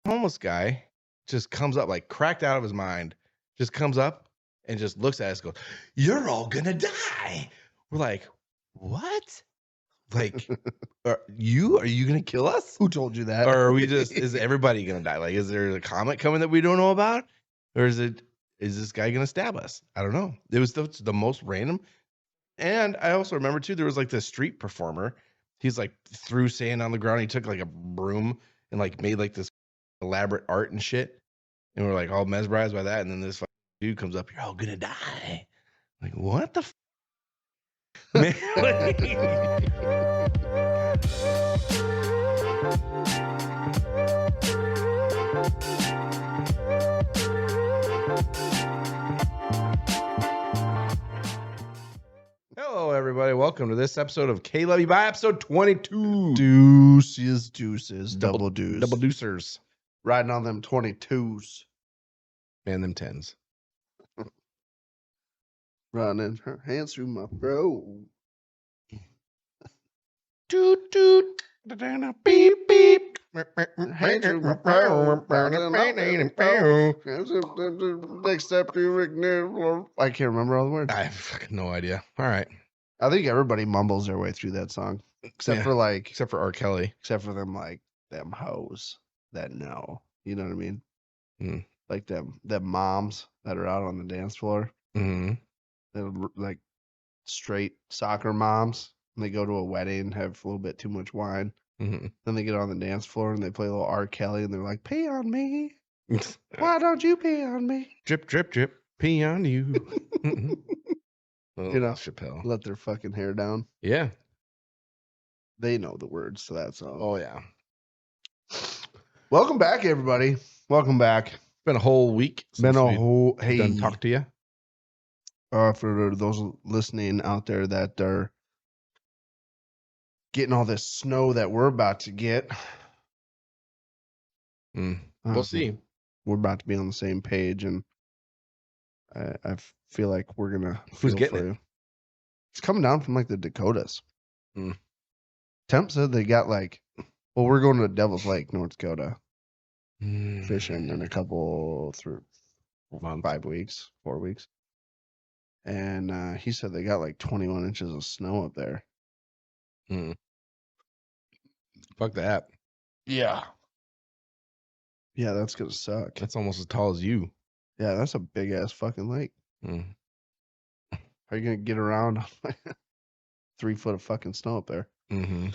homeless guy just comes up, like cracked out of his mind, just comes up and just looks at us and goes, "You're all gonna die." We're like, "What? Like, are you gonna kill us? Who told you that? Or are we just, is everybody gonna die? Like, is there a comet coming that we don't know about? Or is this guy gonna stab us? I don't know. It was the most random. And I also remember too, there was like this street performer. He's like threw sand on the ground. He took like a broom and like made like this elaborate art and shit. And we're like all mesmerized by that. And then this dude comes up, "You're all gonna die." Like, what the man? Hello, everybody. Welcome to this episode of kloveyoubye, episode 22. Deuces, double deuce. Double deucers. Riding on them 22s. Man, them 10s. Running her hands through my bro. Toot, toot. Beep, beep. Hands through my bro. Next step to I can't remember all the words. I have fucking no idea. All right. I think everybody mumbles their way through that song. Except for R. Kelly. Except for them them hoes that know. You know what I mean? Mm. Like them moms that are out on the dance floor. Mm-hmm. They're like straight soccer moms. And they go to a wedding, have a little bit too much wine. Mm-hmm. Then they get on the dance floor and they play a little R. Kelly and they're like, "Pee on me. Why don't you pee on me? Drip, drip, drip. Pee on you." You know, Chappelle. Let their fucking hair down. Yeah. They know the words to that song. Oh, yeah. Welcome back, everybody. Welcome back. It's been a whole week. Been a whole done talk to you. For those listening out there that are getting all this snow that we're about to get. We'll see. We're about to be on the same page, and I feel like we're gonna. Who's getting it? It's coming down from like the Dakotas. Mm. Temp said they got we're going to Devil's Lake, North Dakota, fishing in a couple through 5 weeks, 4 weeks, and he said they got like 21 inches of snow up there. Fuck that. Yeah. Yeah, that's gonna suck. That's almost as tall as you. Yeah, that's a big ass fucking lake. How are you gonna get around 3 foot of fucking snow up there? Mm-hmm.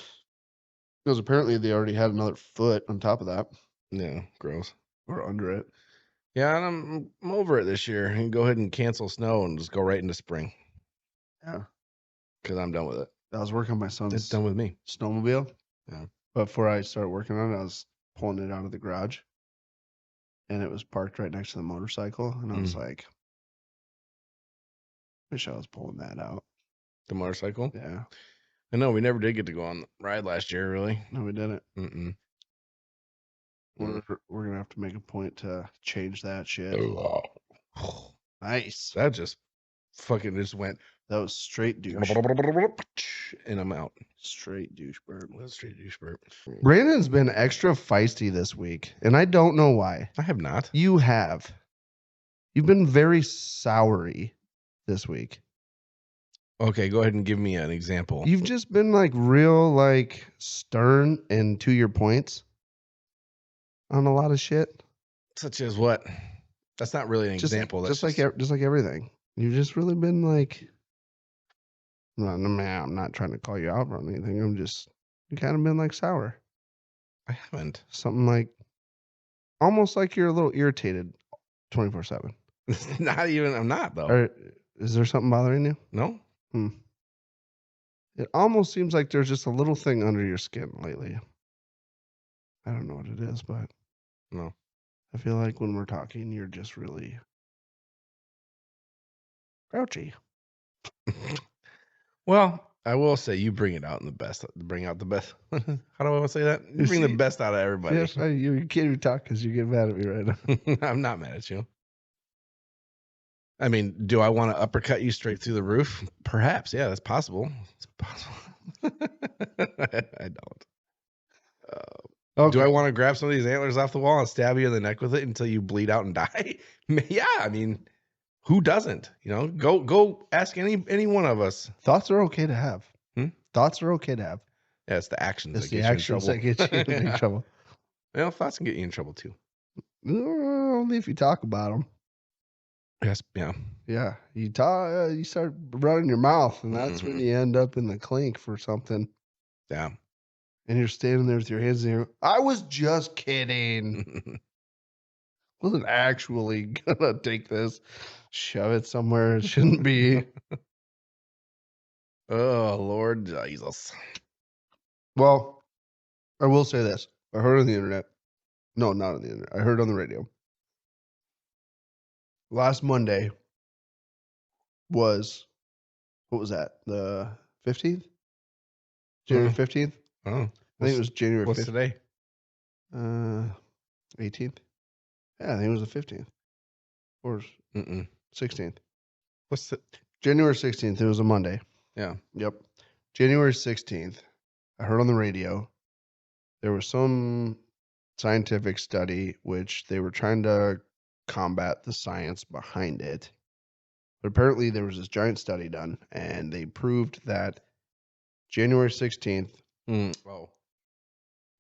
Because apparently they already had another foot on top of that. Yeah, gross. Or under it. Yeah, and I'm over it this year. And go ahead and cancel snow and just go right into spring. Yeah. Because I'm done with it. I was working on my son's It's done with me. snowmobile. Yeah. But before I started working on it, I was pulling it out of the garage. And it was parked right next to the motorcycle. And I was like, wish I was pulling that out. The motorcycle? Yeah. I know, we never did get to go on the ride last year, really. No, we didn't. Mm-mm. We're going to have to make a point to change that shit. Oh. Nice. That just fucking just went. That was straight douche. And I'm out. Straight douche burp. Straight douche burp. Brandon's been extra feisty this week, and I don't know why. I have not. You have. You've been very soury this week. Okay, go ahead and give me an example. You've just been real stern and to your points on a lot of shit. Such as what? That's not really an example. Just like everything. You've just really been I'm not trying to call you out on anything. You kind of been sour. I haven't. Something almost like you're a little irritated 24/7. Not even, I'm not though. Or is there something bothering you? No. It almost seems like there's just a little thing under your skin lately. I don't know what it is, but no. I feel like when we're talking, you're just really grouchy. Well, I will say you bring it out in the best. Bring out the best. How do I want to say that? You bring the best out of everybody. Yes, you can't even talk because you get mad at me right now. I'm not mad at you. I mean, do I want to uppercut you straight through the roof? Perhaps. Yeah, that's possible. It's possible. I don't. Do I want to grab some of these antlers off the wall and stab you in the neck with it until you bleed out and die? Yeah, I mean, who doesn't? You know, go ask any one of us. Thoughts are okay to have. Hmm? Thoughts are okay to have. Yeah, it's the actions It's that the get actions you that in trouble. get you in big trouble. Well, thoughts can get you in trouble too. Only if you talk about them. Yes, yeah. Yeah, you talk. You start running your mouth, and that's when you end up in the clink for something. Yeah. And you're standing there with your hands in the air. I was just kidding. Wasn't actually gonna take this, shove it somewhere it shouldn't be. Oh, Lord Jesus. Well, I will say this. I heard on the internet. No, not on the internet. I heard on the radio. Last Monday was, what was that? The 15th? January 15th? Oh, I think it was January 15th. what's today? 18th? Yeah, I think it was the 15th. Or 16th. What's the January 16th. It was a Monday. Yeah. Yep. January 16th. I heard on the radio there was some scientific study which they were trying to combat the science behind it. But apparently there was this giant study done and they proved that January 16th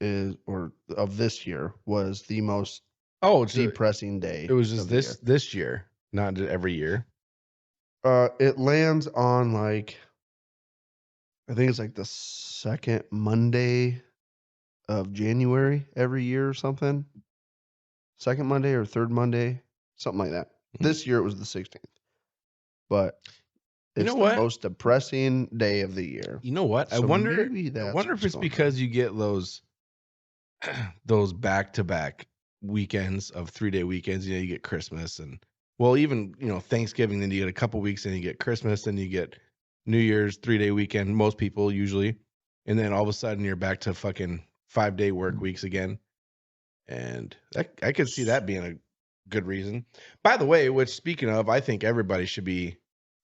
is or of this year was the most depressing day. It was just this year, not every year. It lands on like I think it's like the second Monday of January every year or something. Second Monday or third Monday, something like that. This year it was the 16th. But it's the most depressing day of the year. You know what? So I wonder if it's because you get those back-to-back weekends of 3-day weekends. You know, you get Christmas and even, Thanksgiving, then you get a couple weeks and you get Christmas, then you get New Year's 3-day weekend, most people usually. And then all of a sudden you're back to fucking 5-day work weeks again. And I could see that being a good reason. By the way, which speaking of, I think everybody should be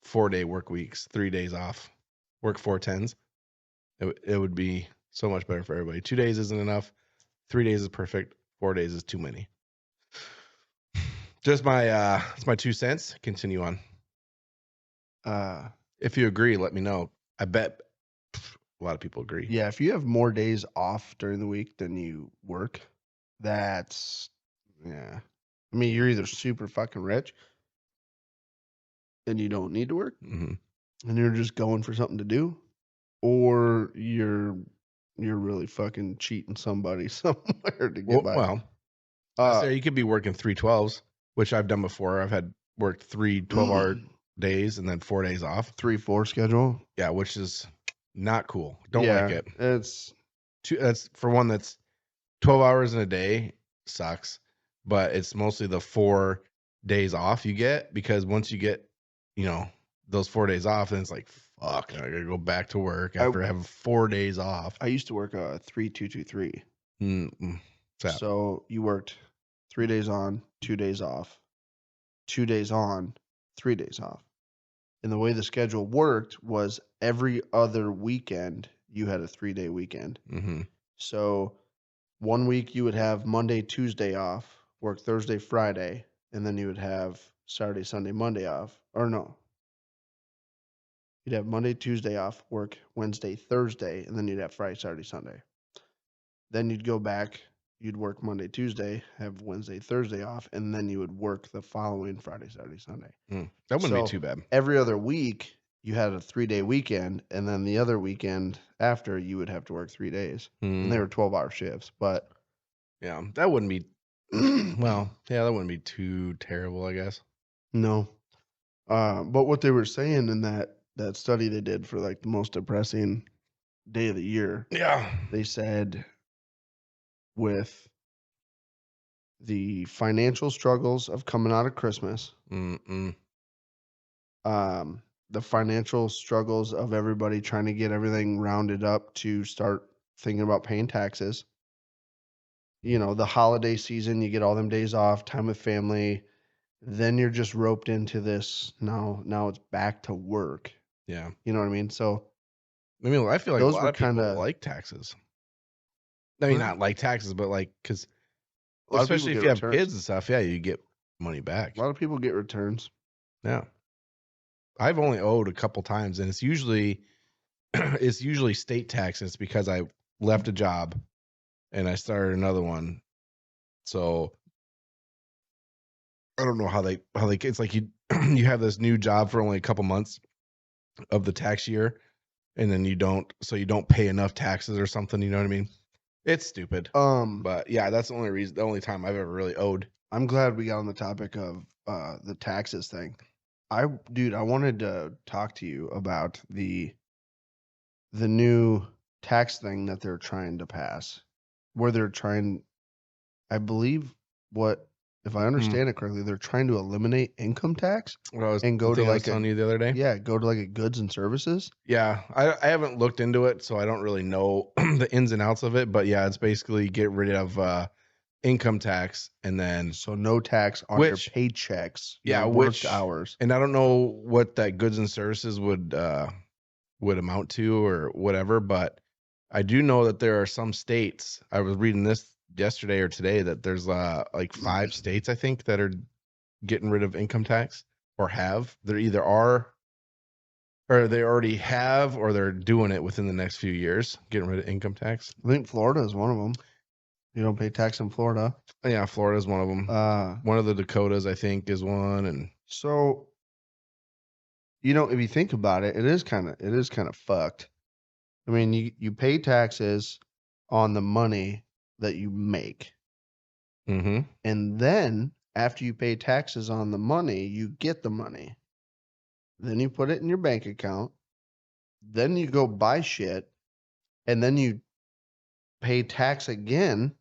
4-day work weeks, 3 days off, work 4/10s. It would be so much better for everybody. 2 days isn't enough. 3 days is perfect. 4 days is too many. Just it's my 2 cents. Continue on. If you agree, let me know. I bet a lot of people agree. Yeah, if you have more days off during the week than you work, that's I mean, you're either super fucking rich and you don't need to work, and you're just going for something to do, or you're really fucking cheating somebody somewhere to get by. Well, you could be working 3 12s, which I've done before. I've had worked 3 12-hour days and then 4 days off. 3-4 schedule. Yeah, which is not cool. Don't like it. It's that's for one. That's 12 hours in a day sucks, but it's mostly the 4 days off you get, because once you get, those 4 days off, then it's like, fuck, I gotta go back to work after having 4 days off. I used to work 3-2-2-3. So you worked 3 days on, 2 days off, 2 days on, 3 days off. And the way the schedule worked was every other weekend you had a 3-day weekend. So 1 week you would have Monday, Tuesday off, work Thursday, Friday, and then you would have Saturday, Sunday, Monday off. Or no. You'd have Monday, Tuesday off, work Wednesday, Thursday, and then you'd have Friday, Saturday, Sunday. Then you'd go back, you'd work Monday, Tuesday, have Wednesday, Thursday off, and then you would work the following Friday, Saturday, Sunday. That wouldn't be too bad. Every other week, you had a 3-day weekend, and then the other weekend after, you would have to work 3 days. And they were 12-hour shifts, but... Yeah, that wouldn't be... that wouldn't be too terrible, I guess. No. But what they were saying in that study they did for, like, the most depressing day of the year... Yeah. They said with the financial struggles of coming out of Christmas... the financial struggles of everybody trying to get everything rounded up to start thinking about paying taxes. The holiday season, you get all them days off, time with family. Then you're just roped into this. Now it's back to work. Yeah. You know what I mean? So, I feel like those a lot of people like taxes. I mean, not like taxes, but like, because A lot of people especially if get you have returns. kids and stuff, yeah, you get money back. A lot of people get returns. Yeah. I've only owed a couple times, and it's usually state taxes because I left a job and I started another one. So I don't know how they it's like you you have this new job for only a couple months of the tax year, and then you don't pay enough taxes or something, you know what I mean? It's stupid. But yeah, that's the only time I've ever really owed. I'm glad we got on the topic of the taxes thing. I wanted to talk to you about the new tax thing that they're trying to pass, where they're trying, I believe, if I understand it correctly, they're trying to eliminate income tax and go to like telling you the other day. Yeah, go to like a goods and services. Yeah, I haven't looked into it, so I don't really know the ins and outs of it. But yeah, it's basically get rid of income tax, and then So no tax on your paychecks. Yeah, your worked hours. And I don't know what that goods and services would amount to or whatever, but I do know that there are some states. I was reading this yesterday or today that there's like 5 states, I think, that are getting rid of income tax or have. There either are, or they already have, or they're doing it within the next few years, getting rid of income tax. I think Florida is one of them. You don't pay tax in Florida. Yeah, Florida is one of them. One of the Dakotas, I think, is one. And so, if you think about it, it is kind of fucked. I mean, you pay taxes on the money that you make. Mm-hmm. And then after you pay taxes on the money, you get the money. Then you put it in your bank account. Then you go buy shit. And then you pay tax again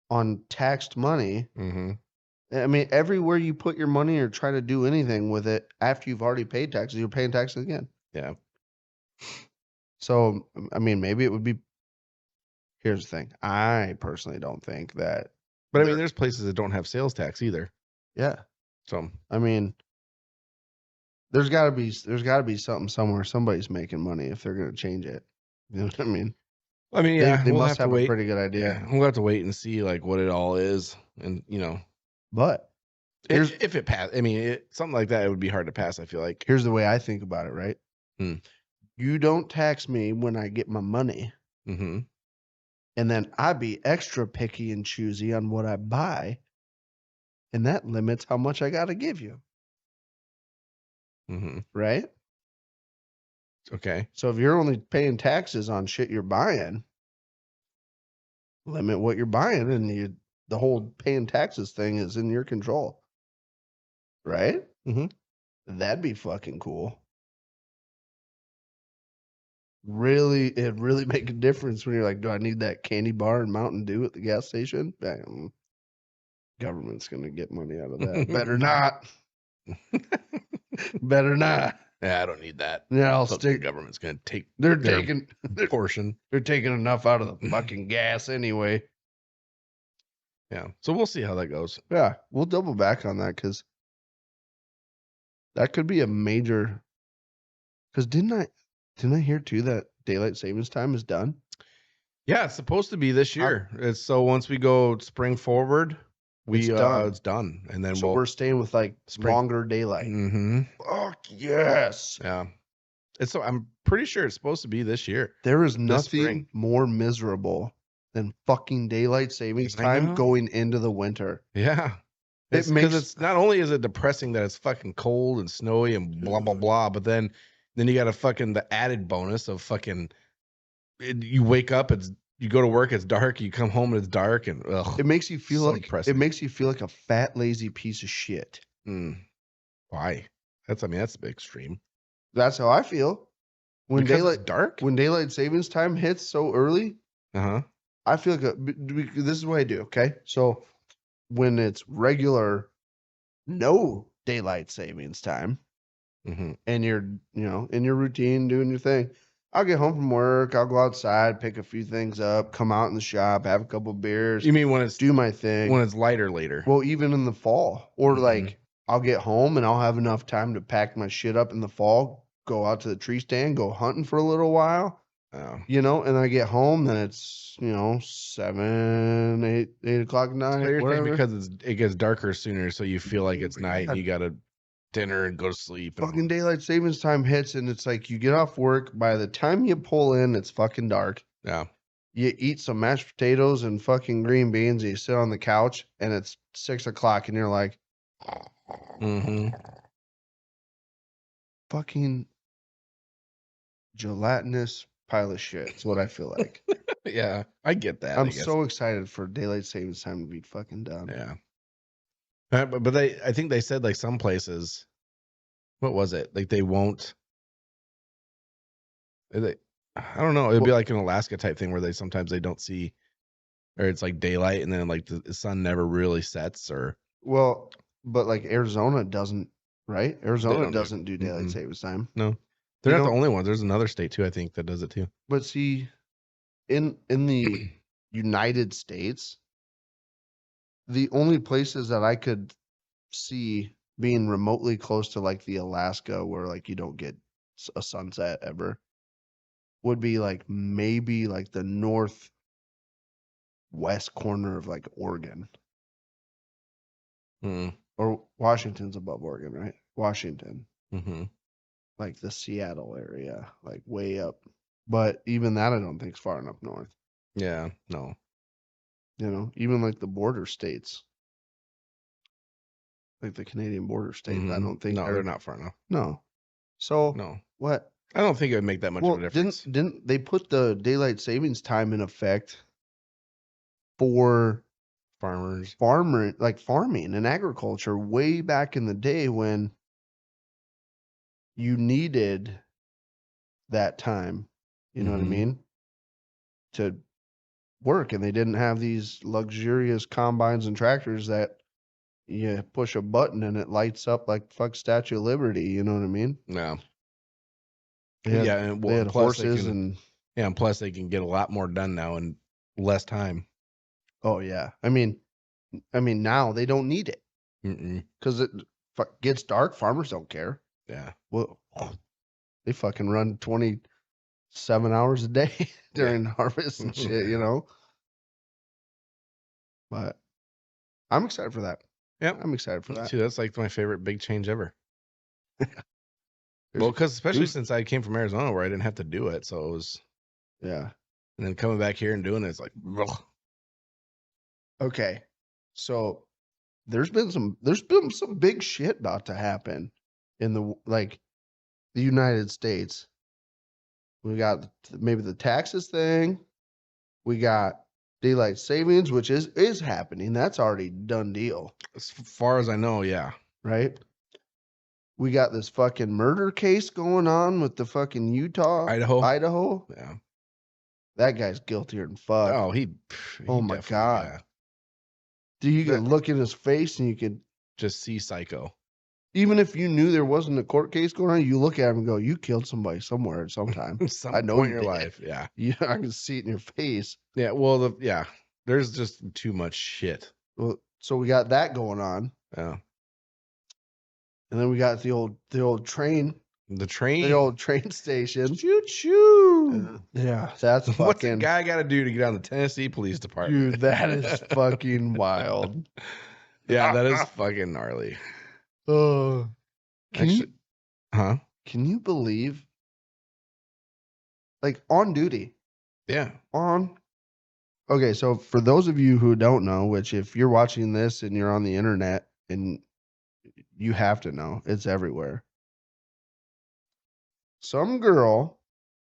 on taxed money. Mm-hmm. I mean, everywhere you put your money or try to do anything with it after you've already paid taxes, you're paying taxes again. Yeah. So, I mean, maybe it would be. Here's the thing. I personally don't think that. But I mean, there's places that don't have sales tax either. Yeah. So, I mean, there's got to be something somewhere. Somebody's making money if they're going to change it. You know what I mean? Yeah, they must have a pretty good idea. Yeah, we'll have to wait and see like what it all is, and But if it pass, I mean, something like that, it would be hard to pass. I feel like. Here's the way I think about it, right? You don't tax me when I get my money, mm-hmm. and then I be extra picky and choosy on what I buy, and that limits how much I got to give you. Mm-hmm. Right? Okay. So if you're only paying taxes on shit you're buying, limit what you're buying, and the whole paying taxes thing is in your control. Right? Mm-hmm. That'd be fucking cool. It'd really make a difference when you're like, do I need that candy bar and Mountain Dew at the gas station? Bam. Government's going to get money out of that. Better not. Better not. Yeah, I don't need that. Yeah, I'll stick. The government's going to take They're taking portion. They're taking enough out of the fucking gas anyway. Yeah. So we'll see how that goes. Yeah, we'll double back on that because that could be a major. Because didn't I hear too that daylight savings time is done? Yeah, it's supposed to be this year. So once we go spring forward, it's done, and then we're staying with like longer daylight. Mm-hmm. Fuck yes. Yeah. So I'm pretty sure it's supposed to be this year. There is nothing more miserable than fucking daylight savings time going into the winter. Yeah. It's not only is it depressing that it's fucking cold and snowy and blah blah blah, but then you got the added bonus of you wake up, you go to work, it's dark, you come home and it's dark, and it makes you feel depressing. It makes you feel like a fat lazy piece of shit. Why? That's a bit extreme. That's how I feel. When daylight savings time hits so early, I feel like this is what I do. Okay, so when it's regular, no daylight savings time, and you're in your routine doing your thing, I'll get home from work, I'll go outside, pick a few things up, come out in the shop, have a couple beers. You mean when it's do my thing when it's lighter later? Well, even in the fall, or like I'll get home and I'll have enough time to pack my shit up in the fall, go out to the tree stand, go hunting for a little while, Oh. You know, and I get home, then it's, 7, 8 o'clock at So night, you're thinking whatever. because it gets darker sooner, so you feel like it's night and you got to dinner and go to sleep. And Fucking daylight savings time hits, and it's like you get off work. By the time you pull in, it's fucking dark. yeah. You eat some mashed potatoes and fucking green beans, and you sit on the couch, and it's 6 o'clock, and you're like, Mm-hmm. fucking gelatinous pile of shit. It's what I feel like. Yeah, I get that. I'm I guess. so excited for daylight savings time to be fucking done. Yeah. But I think they said like some places, what was it? Like they won't. They, I don't know. It'd be like an Alaska type thing where they sometimes they don't see, or it's like daylight and then like the sun never really sets, or Well, but like Arizona doesn't, right? Arizona don't do- doesn't do daylight Mm-mm. savings time. no, they're You not the know- only one. There's another state too, I think, that does it too. But see, in the United States, the only places that I could see being remotely close to like the Alaska where like you don't get a sunset ever would be like maybe like the northwest corner of like Oregon. Mm-hmm. Or Washington's above Oregon, right? Washington, Mm-hmm. like the Seattle area, like way up. But even that I don't think is far enough north. Yeah, no. Even like the border states, like the Canadian border states, I Mhm. don't think No, they're not far enough. No. So No, what? I don't think it would make that much of Well, a difference. didn't they put the daylight savings time in effect for Farmers. farming and agriculture way back in the day when you needed that time, you know what I Mhm. mean, to work, and they didn't have these luxurious combines and tractors that you push a button and it lights up like fuck Statue of Liberty, you know what I mean? No. They had, Yeah, and they had plus they horses can. and Yeah, and plus they can get a lot more done now in less time. oh yeah. I mean now they don't need it Mm-mm. because it gets dark. Farmers don't care. Yeah. Well, they fucking run 27 hours a day during harvest and shit, But I'm excited for that. Yep. I'm excited for that. Too, that's like my favorite big change ever. There's Well, because especially dude. since I came from Arizona where I didn't have to do it, so it was. Yeah. And then coming back here and doing it, it's like, ugh. Okay. So there's been some big shit about to happen in the United States. We got maybe the taxes thing. We got daylight savings, which is happening. That's already done deal, As far as I know, yeah. right? We got this fucking murder case going on with the fucking Idaho. Yeah. That guy's guiltier than fuck. Oh, he Oh my definitely, God. yeah. Dude, you could look in his face and you could, Just see psycho. even if you knew there wasn't a court case going on, you look at him and go, you killed somebody somewhere at some time. Some I know point you in your did. life, yeah. Yeah, I can see it in your face. Yeah, well, there's just too much shit. Well, so we got that going on. Yeah. And then we got the old train, The train. the old train station. Choo choo. Yeah, that's fucking. What's a guy got to do to get on the Tennessee Police Department? Dude, that is fucking wild. Yeah, that is fucking gnarly. Oh, Actually, huh? Can you believe? Like on duty. Yeah. Okay, so for those of you who don't know, which if you're watching this and you're on the internet and you have to know, it's everywhere. Some girl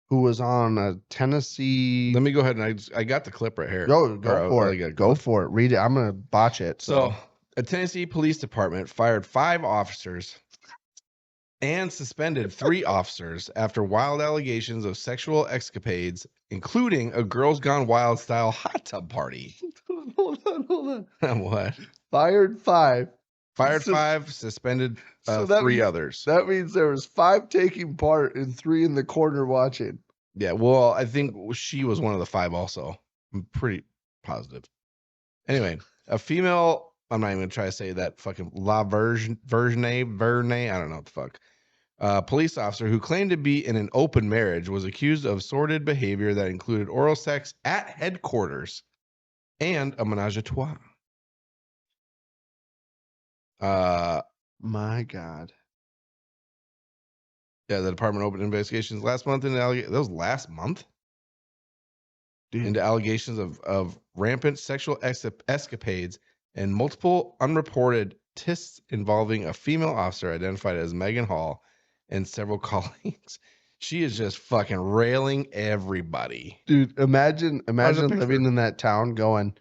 who was on a Tennessee. Let me go ahead and I got the clip right here. Go for it. Go for it. Read it. I'm gonna botch it. So, a Tennessee Police Department fired 5 officers and suspended 3 officers after wild allegations of sexual escapades, including a Girls Gone Wild style hot tub party. Hold on. What? Fired 5. Fired 5, suspended So 3 others. That means there was 5 taking part and 3 in the corner watching. Yeah, well, I think she was one of the 5 also. I'm pretty positive. Anyway, a female, I'm not even going to try to say that fucking La Verne, I don't know what the fuck. A police officer who claimed to be in an open marriage was accused of sordid behavior that included oral sex at headquarters and a menage a trois. My God. Yeah, the department opened investigations last month into that was last month? Dude. Into allegations of rampant sexual escapades and multiple unreported tists involving a female officer identified as Megan Hall and several colleagues. She is just fucking railing everybody. Dude, imagine living picture. in that town going,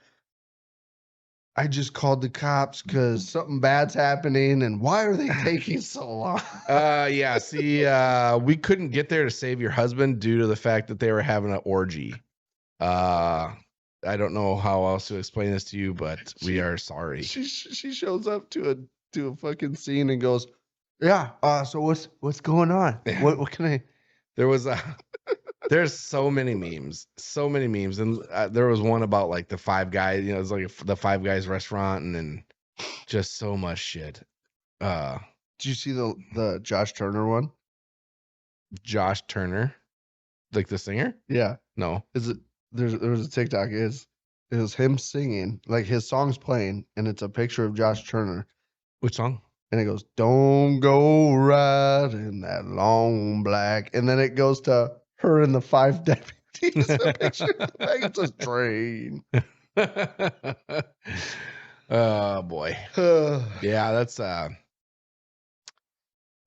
I just called the cops because something bad's happening, and why are they taking so long? Yeah, see, we couldn't get there to save your husband due to the fact that they were having an orgy. I don't know how else to explain this to you, but we are sorry. She shows up to a fucking scene and goes, yeah. So what's going on? Yeah. What can I? There was there's so many memes, and there was one about like the Five Guys. You know, it's like the Five Guys restaurant, and then just so much shit. Did you see the Josh Turner one? Josh Turner, like the singer? Yeah. No. Is it? There was a TikTok. It was him singing, like his song's playing, and it's a picture of Josh Turner. Which song? And it goes, "Don't go riding that long black," and then it goes to her and the 5 deputies. A picture of the back, it says train. Oh boy. Yeah, that's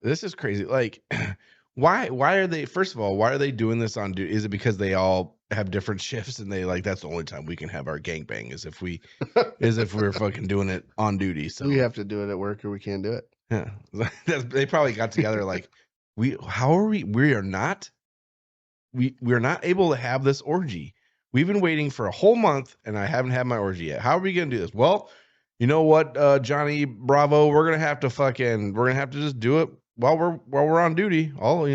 this is crazy. Like, why are they? First of all, why are they doing this on duty? Is it because they all have different shifts and they like that's the only time we can have our gangbang is if we're fucking doing it on duty? So we have to do it at work or we can't do it. Yeah, they probably got together like we are not able to have this orgy. We've been waiting for a whole month and I haven't had my orgy yet. How are we gonna do this? Well, you know what, Johnny Bravo, we're gonna have to just do it while we're on duty. All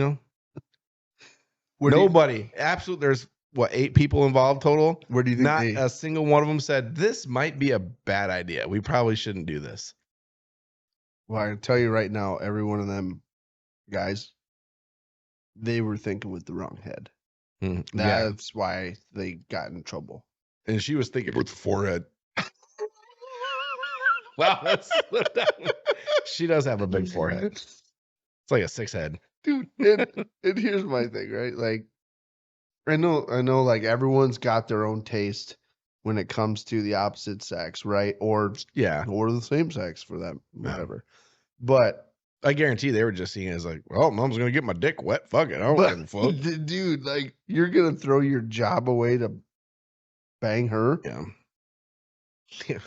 nobody. Absolutely. There's what 8 people involved total. Where do you think not a single one of them said this might be a bad idea? We probably shouldn't do this. Well, I can tell you right now, every one of them guys, they were thinking with the wrong head. That's why they got in trouble. And she was thinking with the forehead. Wow, that's she does have a big forehead. It's like a 6 head. Dude, and here's my thing, right? Like, I know, like everyone's got their own taste when it comes to the opposite sex, right? Or the same sex for them, whatever. But I guarantee they were just seeing it as like, well, mom's gonna get my dick wet. Fuck it, I don't give a fuck. Dude, like you're gonna throw your job away to bang her? Yeah.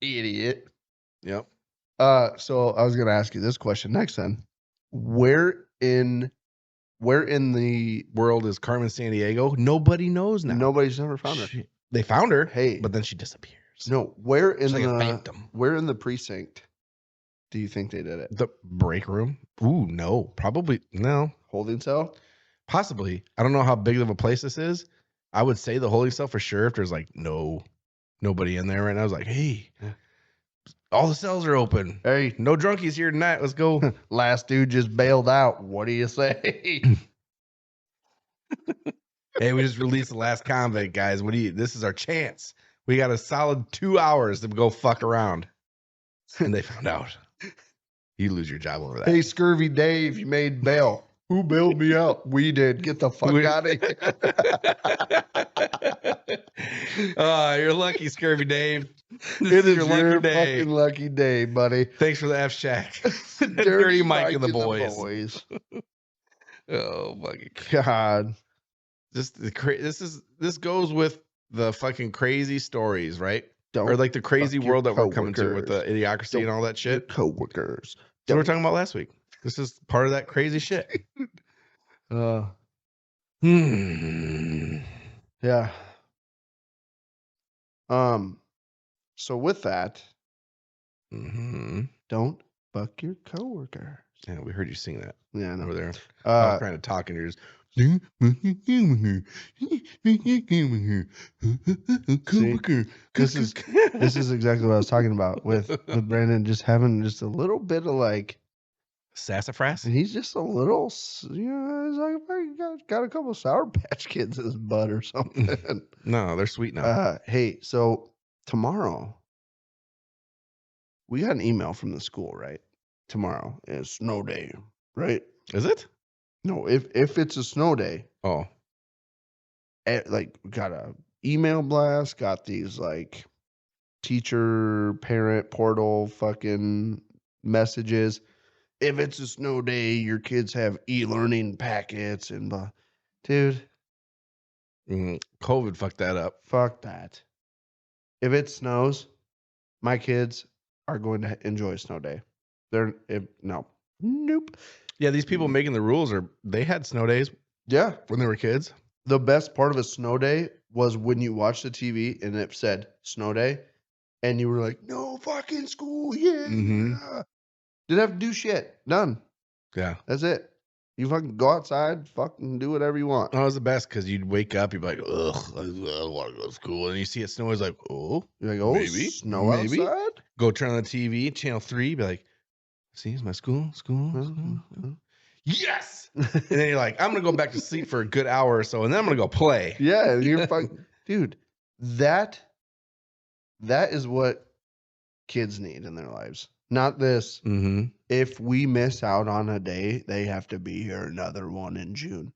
Idiot. Yep. So I was gonna ask you this question next then. Where in the world is Carmen Sandiego? Nobody knows now. Nobody's ever found her. They found her, hey, but then she disappears. No, where in the precinct do you think they did it? The break room? Ooh, no. Probably no. Holding cell? Possibly. I don't know how big of a place this is. I would say the holding cell for sure if there's like nobody in there right now. I was like, hey, all the cells are open. Hey, no drunkies here tonight. Let's go. Last dude just bailed out. What do you say? Hey, we just released the last convict, guys. This is our chance. We got a solid 2 hours to go fuck around. And they found out. You lose your job over that. Hey, Scurvy Dave, you made bail. Who bailed me out? We did. Get the fuck out of here. Oh, you're lucky, Scurvy Dave. It is your lucky day. Fucking lucky day, buddy. Thanks for the F Shack. Dirty Mike and the boys. Oh my God. This goes with the fucking crazy stories, right? Don't or like the crazy world that we're coming to with the idiocracy and all that shit. Coworkers. That's what we were talking about last week. This is part of that crazy shit. Yeah. So with that, don't fuck your coworkers. Yeah, we heard you sing that. Yeah, I know. Over there. I was trying to talk and you're just See, this is exactly what I was talking about with Brandon just having just a little bit of like Sassafras? And he's just a little, he's like, I got a couple Sour Patch Kids in his butt or something. No, they're sweet now. Hey, so tomorrow, we got an email from the school, right? Tomorrow is snow day, right? Is it? No, if it's a snow day, Oh. like got a email blast, got these like teacher parent portal fucking messages. If it's a snow day, your kids have e-learning packets and blah. Dude, COVID fucked that up. fuck that. If it snows, my kids are going to enjoy a snow day. Nope. Yeah, these people making the rules they had snow days Yeah. when they were kids. The best part of a snow day was when you watched the TV and it said snow day and you were like, no fucking school. Yeah. Mhm. Didn't have to do shit. None. Yeah. That's it. You fucking go outside, fucking do whatever you want. That was the best because you'd wake up, you'd be like, ugh, I don't want to go to school. And you see it snow, it's like, oh, You're like, oh, maybe, snow maybe. outside? Go turn on the TV, channel 3, be like, see, is my school? Yes! And then you're like, I'm going to go back to sleep for a good hour or so, and then I'm going to go play. Yeah, you're fucking, dude, that is what kids need in their lives. Not this, if we miss out on a day, they have to be here another one in June.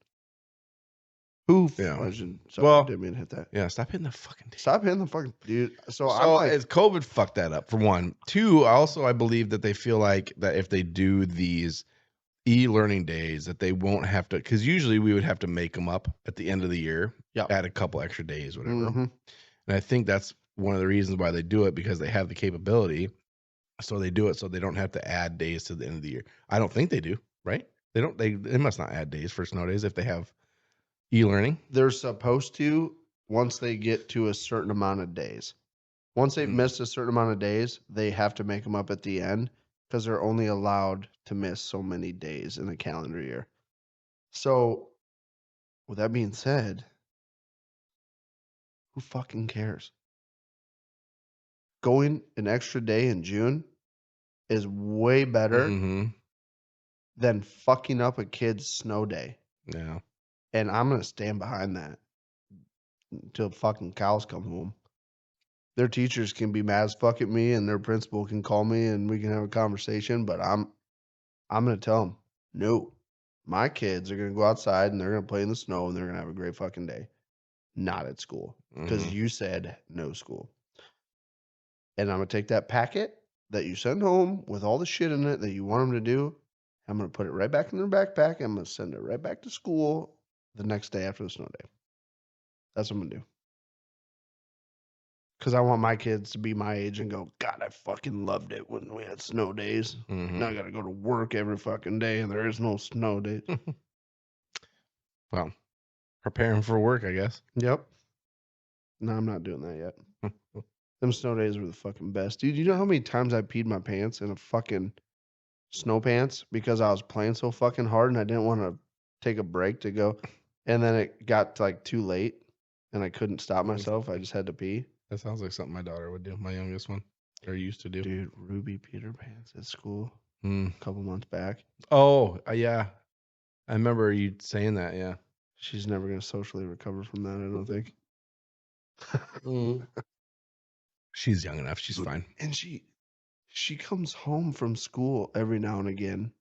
Yeah. Sorry, didn't mean to hit that. Yeah, stop hitting the fucking dude. Stop hitting the fucking dude. So I'm like, it's COVID fucked that up, for one. Two, I believe that they feel like that if they do these e-learning days, that they won't have to, because usually we would have to make them up at the end of the year, add a couple extra days, whatever. And I think that's one of the reasons why they do it, because they have the capability. So they do it so they don't have to add days to the end of the year. I don't think they do, right? They must not add days for snow days if they have e-learning. They're supposed to once they get to a certain amount of days. Once they've missed a certain amount of days, they have to make them up at the end because they're only allowed to miss so many days in a calendar year. So, with that being said, who fucking cares? Going an extra day in June is way better than fucking up a kid's snow day. Yeah. And I'm going to stand behind that until fucking cows come home. Their teachers can be mad as fuck at me and their principal can call me and we can have a conversation, but I'm going to tell them, no, my kids are going to go outside and they're going to play in the snow and they're going to have a great fucking day. Not at school because you said no school. And I'm going to take that packet that you send home with all the shit in it that you want them to do. I'm going to put it right back in their backpack. I'm going to send it right back to school the next day after the snow day. That's what I'm going to do. Because I want my kids to be my age and go, God, I fucking loved it when we had snow days. Now I got to go to work every fucking day and there is no snow days. Well, preparing for work, I guess. Yep. No, I'm not doing that yet. Them snow days were the fucking best. Dude, you know how many times I peed my pants in a fucking snow pants because I was playing so fucking hard and I didn't want to take a break to go. And then it got like too late and I couldn't stop myself. I just had to pee. That sounds like something my daughter would do, my youngest one, or used to do. Dude, Ruby peed her pants at school a couple months back. Oh, yeah. I remember you saying that, yeah. She's never going to socially recover from that, I don't think. She's young enough. She's fine. And she comes home from school every now and again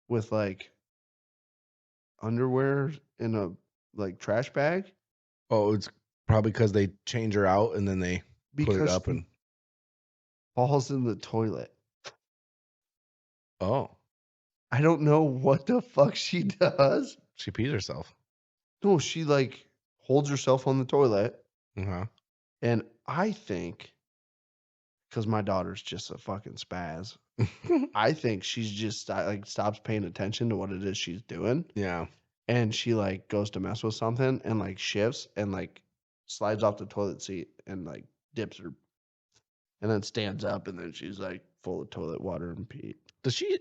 with like underwear in a like trash bag. Oh, it's probably because they change her out and then they put it up and falls in the toilet. Oh. I don't know what the fuck she does. She pees herself. No, she like holds herself on the toilet. And I think, because my daughter's just a fucking spaz, I think she's just like stops paying attention to what it is she's doing. Yeah. And she like goes to mess with something and like shifts and like slides off the toilet seat and like dips her and then stands up and then she's like full of toilet water and pee. Does she,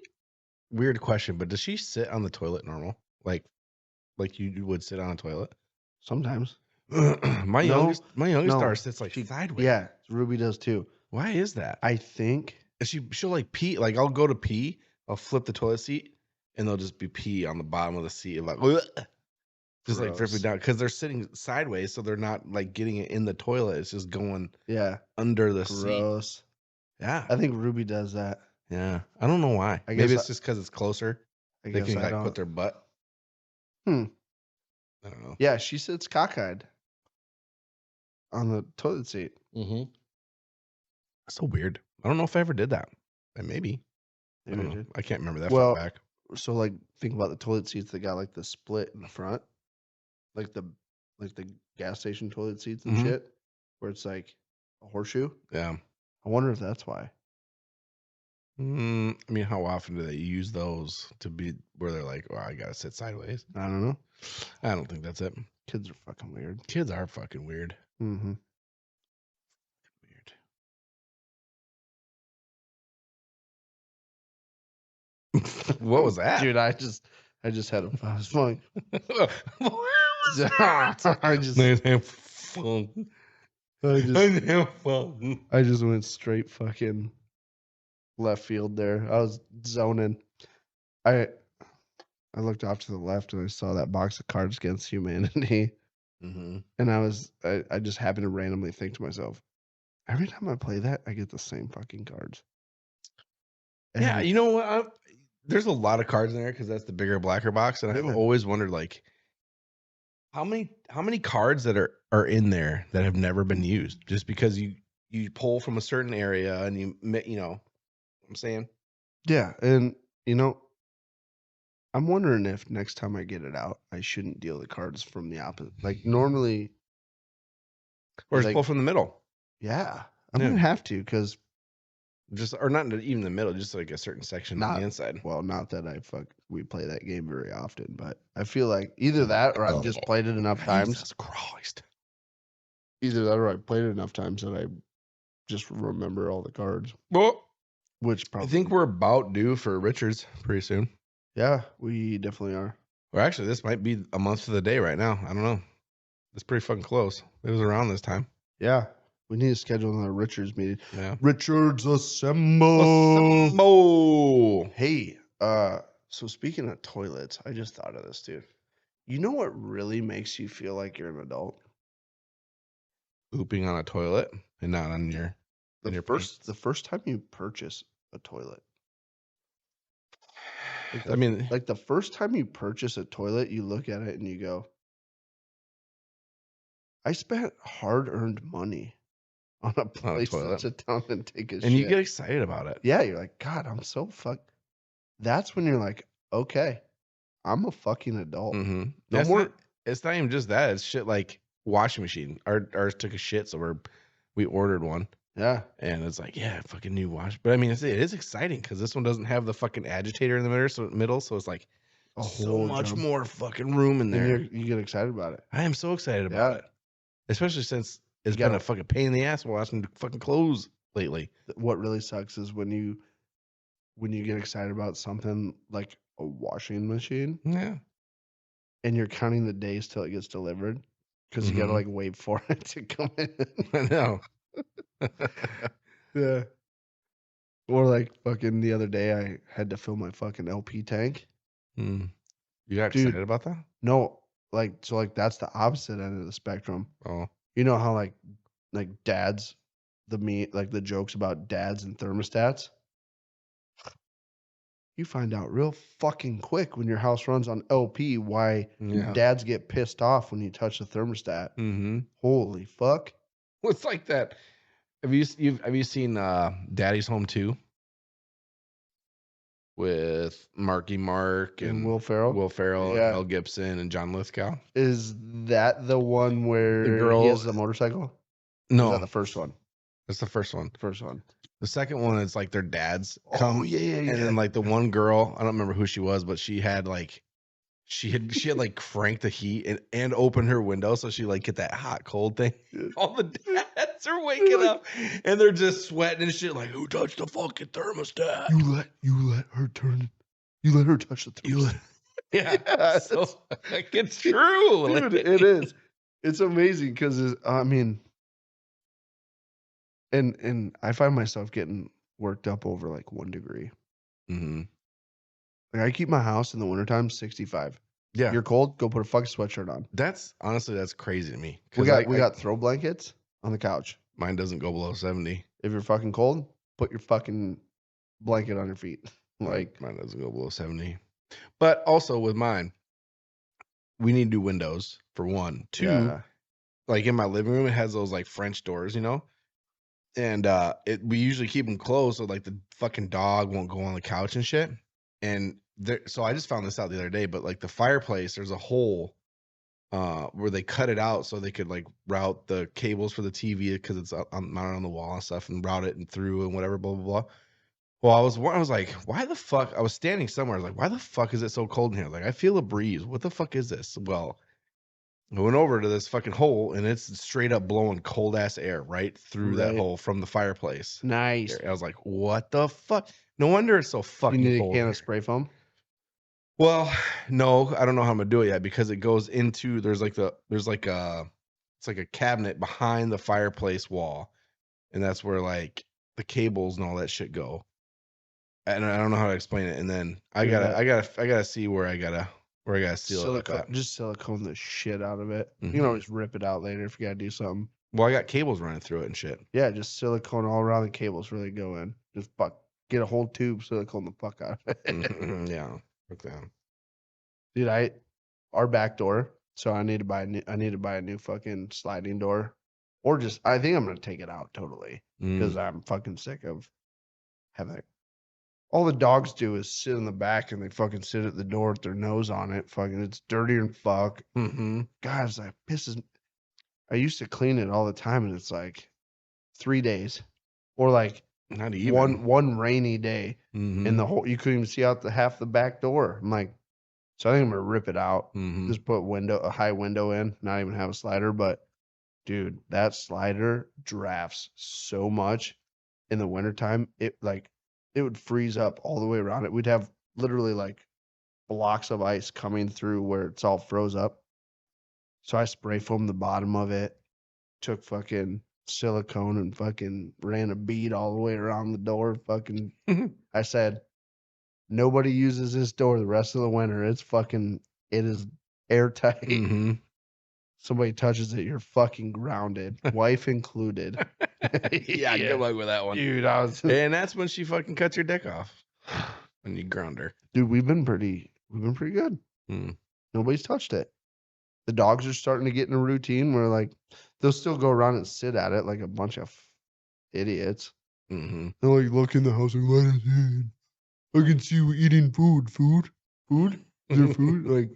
weird question, but does she sit on the toilet normal? Like you would sit on a toilet? Sometimes. My youngest daughter sits like sideways. Yeah, Ruby does too. Why is that? I think she'll like pee. Like I'll go to pee I'll flip the toilet seat, and there'll just be pee on the bottom of the seat, like just like dripping Gross. down because they're sitting sideways, so they're not like getting it in the toilet. It's just going Yeah. under the seat. Gross. Yeah, I think Ruby does that. yeah. I don't know why. I Maybe guess it's just because it's closer. I They guess can I like put don't. their butt. Hmm. I don't know. Yeah, she sits cockeyed on the toilet seat. Mm-hmm. So weird. I don't know if I ever did that. Maybe. I Maybe don't I know. did. I can't remember that Well, far back. so like think about the toilet seats that got like the split in the front, like the gas station toilet seats and Mhm. shit, where it's like a horseshoe. Yeah. I wonder if that's why. I mean, how often do they use those to be where they're like, "Well, I gotta sit sideways"? I don't know. I don't think that's it. Kids are fucking weird. Kids are fucking weird. Mm-hmm. Weird. What was that? Dude, I just had a I was fun. What was I just Let's have fun. Let's have fun. I just went straight fucking left field there. I was zoning. I looked off to the left and I saw that box of Cards Against Humanity. Mm-hmm. And I just happened to randomly think to myself, every time I play that, I get the same fucking cards. Yeah, And you know what? There's a lot of cards in there because that's the bigger, blacker box, and I've Yeah. always wondered, like, how many cards that are in there that have never been used just because you pull from a certain area and you know what I'm saying? yeah, and you know, I'm wondering if next time I get it out, I shouldn't deal the cards from the opposite. Like normally, Or just like pull from the middle. yeah, I'm Yeah. gonna have to because Just or not even the middle, just like a certain section on not the inside. well, not that we play that game very often, but I feel like either that or I've just played it enough times. Jesus Christ. Either that or I've played it enough times that I just remember all the cards. Well, Which I probably think we're about due for Richards pretty soon. yeah, we definitely are. Or actually, this might be a month to the day right now. I don't know. It's pretty fucking close. It was around this time. Yeah, we need to schedule another Richards meeting. Yeah. Richards assemble. Assemble. Hey, so speaking of toilets, I just thought of this, dude. You know what really makes you feel like you're an adult? Pooping on a toilet and not on your The pants. first time you purchase a toilet. Like I mean, like the first time you purchase a toilet, you look at it and you go, I spent hard-earned money on a place to toilet. sit down and take a shit. and you get excited about it. Yeah, you're like, God, I'm so fucked. That's when you're like, okay, I'm a fucking adult. Mm-hmm. No more. It's not even just that. It's shit like washing machine. Ours took a shit, so we ordered one. Yeah. And it's like, yeah, fucking new wash. But I mean, it is exciting because this one doesn't have the fucking agitator in the middle, so it's like so much jump. more fucking room in there. And you get excited about it. I am so excited about it, especially since it's been a fucking pain in the ass washing fucking clothes lately. What really sucks is when you get excited about something like a washing machine. Yeah. And you're counting the days till it gets delivered because you got to like wait for it to come in. I know. Yeah. Or like fucking the other day, I had to fill my fucking LP tank. You got excited about that? No, like so like that's the opposite end of the spectrum. Oh. You know how like dads, the jokes about dads and thermostats. You find out real fucking quick when your house runs on LP why dads get pissed off when you touch the thermostat. Mm-hmm. Holy fuck! It's like that. Have you seen Daddy's Home 2 with Marky Mark and Will Ferrell? Will Ferrell, Yeah. and Mel Gibson, and John Lithgow? Is that the one where The girl- he has the motorcycle? No, Is that the first one? that's the first one. First one. The second one is like their dads come, yeah. and then like the one girl, I don't remember who she was, but she had like she had like cranked the heat and opened her window so she like get that hot cold thing. All the dads are waking up and they're just sweating and shit like, who touched the fucking thermostat? You let her turn. You let her touch the thermostat. Yeah, so, like, it's true, Dude. It is. It's amazing because I mean, and I find myself getting worked up over like 1 degree. Mm-hmm. Like, I keep my house in the wintertime 65. Yeah. You're cold, go put a fucking sweatshirt on. That's honestly, that's crazy to me. We got throw blankets on the couch. Mine doesn't go below 70. If you're fucking cold, put your fucking blanket on your feet. Like, mine doesn't go below 70. But also with mine, we need new windows for one. Two, yeah. like in my living room, it has those like French doors, you know? And we usually keep them closed so like the fucking dog won't go on the couch and shit. And so I just found this out the other day, but like the fireplace, there's a hole where they cut it out so they could like route the cables for the TV because it's mounted on the wall and stuff, and route it and through and whatever, blah blah blah. Well, I was like, why the fuck? I was standing somewhere. I was like, why the fuck is it so cold in here? Like, I feel a breeze. What the fuck is this? Well, I went over to this fucking hole and it's straight up blowing cold ass air right through that hole from the fireplace. Nice. I was like, what the fuck? No wonder it's so fucking You need cold. a can of spray foam? Well, no, I don't know how I'm gonna do it yet because it goes into it's like a cabinet behind the fireplace wall, and that's where like the cables and all that shit go. And I don't know how to explain it. And then I gotta see where I gotta seal it up. Just silicone the shit out of it. You can always rip it out later if you gotta do something. Well, I got cables running through it and shit. Yeah, just silicone all around the cables where they go in. Just get a whole tube, silicone the fuck out of it. Yeah. Fuck that. Dude, our back door. So I need to buy a new fucking sliding door, or I think I'm gonna take it out totally because I'm fucking sick of having it. All the dogs do is sit in the back and they fucking sit at the door with their nose on it. Fucking, it's dirty and fuck. Guys, that pisses. I used to clean it all the time, and it's like 3 days, or like not even one rainy day in the whole. You couldn't even see out half the back door. I'm like, so I think I'm gonna rip it out. Just put a high window in, not even have a slider. But dude, that slider drafts so much in the wintertime. It would freeze up all the way around it. We'd have literally like blocks of ice coming through where it's all froze up. So I spray foamed the bottom of it, took fucking silicone and fucking ran a bead all the way around the door. Fucking, I said, nobody uses this door the rest of the winter. It is airtight. Somebody touches it, you're fucking grounded, wife included. Yeah, good luck with that one, dude. And that's when she fucking cuts your dick off when you ground her. Dude, we've been pretty good. Nobody's touched it. The dogs are starting to get in a routine where like they'll still go around and sit at it like a bunch of idiots. They're like, look in the house and let us in. I can see you eating food. Is there food? Like,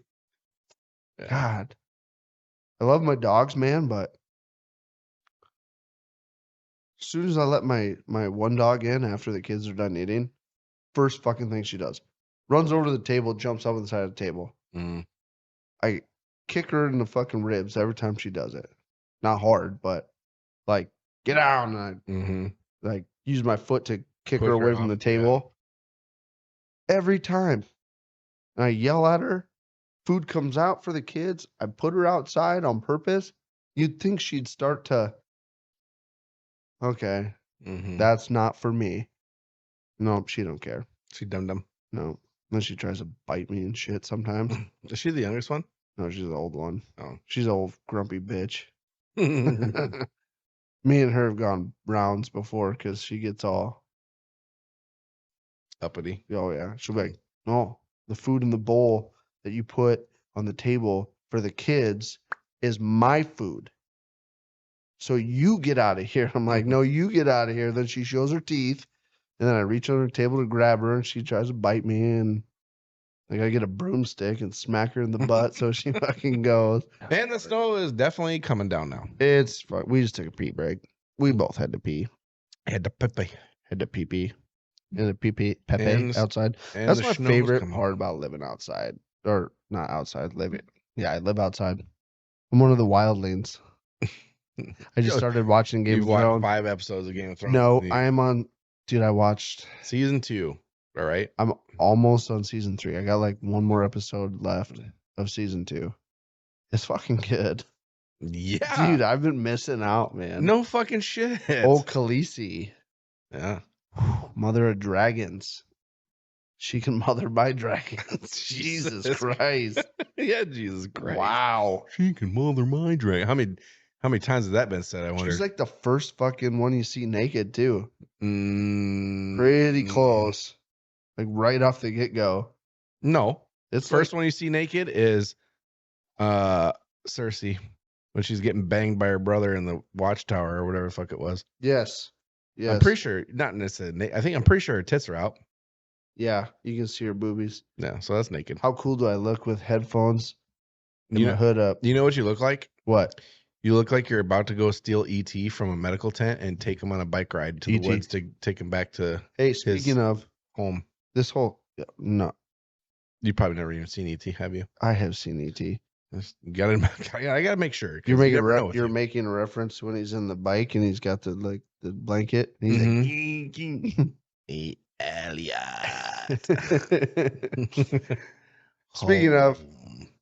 God. I love my dogs, man, but as soon as I let my one dog in after the kids are done eating, first fucking thing she does, runs over to the table, jumps up on the side of the table. I kick her in the fucking ribs every time she does it. Not hard, but like, get down. And I like use my foot to kick her away from the table. Every time. And I yell at her. Food comes out for the kids. I put her outside on purpose. You'd think she'd start to, okay, that's not for me. No, she don't care. She dum-dum. No. Then she tries to bite me and shit sometimes. Is she the youngest one? No, she's the old one. Oh. She's an old grumpy bitch. Me and her have gone rounds before because she gets all uppity. Oh, yeah. She'll be like, no, the food in the bowl that you put on the table for the kids is my food. So you get out of here. I'm like, no, you get out of here. Then she shows her teeth. And then I reach under the table to grab her and she tries to bite me. And like I get a broomstick and smack her in the butt so she fucking goes. And the snow is definitely coming down now. We just took a pee break. We both had to pee. Had to pee. Had to pee. And the pee outside. That's my favorite part about living outside. Or not outside, living. Yeah, I live outside. I'm one of the wildlings. I just started watching Game of Thrones. 5 episodes of Game of Thrones. No, I am on. Dude, I watched season 2. All right. I'm almost on season 3. I got like one more episode left of season 2. It's fucking good. Yeah. Dude, I've been missing out, man. No fucking shit. Oh, Khaleesi. Yeah. Mother of dragons. She can mother my dragons. Jesus Christ. Yeah, Jesus Christ. Wow. She can mother my dragon. How many times has that been said? I wonder. She's like the first fucking one you see naked too. Mm, Pretty close. Like right off the get-go. No. It's First one you see naked is Cersei when she's getting banged by her brother in the watchtower or whatever the fuck it was. Yes. Yes. I'm pretty sure, not necessarily. I'm pretty sure her tits are out. Yeah, you can see her boobies. Yeah, so that's naked. How cool do I look with headphones and You my know, hood up? you know what you look like? What? You look like you're about to go steal ET from a medical tent and take him on a bike ride to the E.T. woods to take him back to Hey, speaking of home. this whole no, You probably never even seen ET, have you? I have seen ET. You gotta, I gotta make sure. 'cause You're you never know you're with you. making a reference when he's in the bike and he's got the blanket. And he's like, Hey, Elliot. Speaking of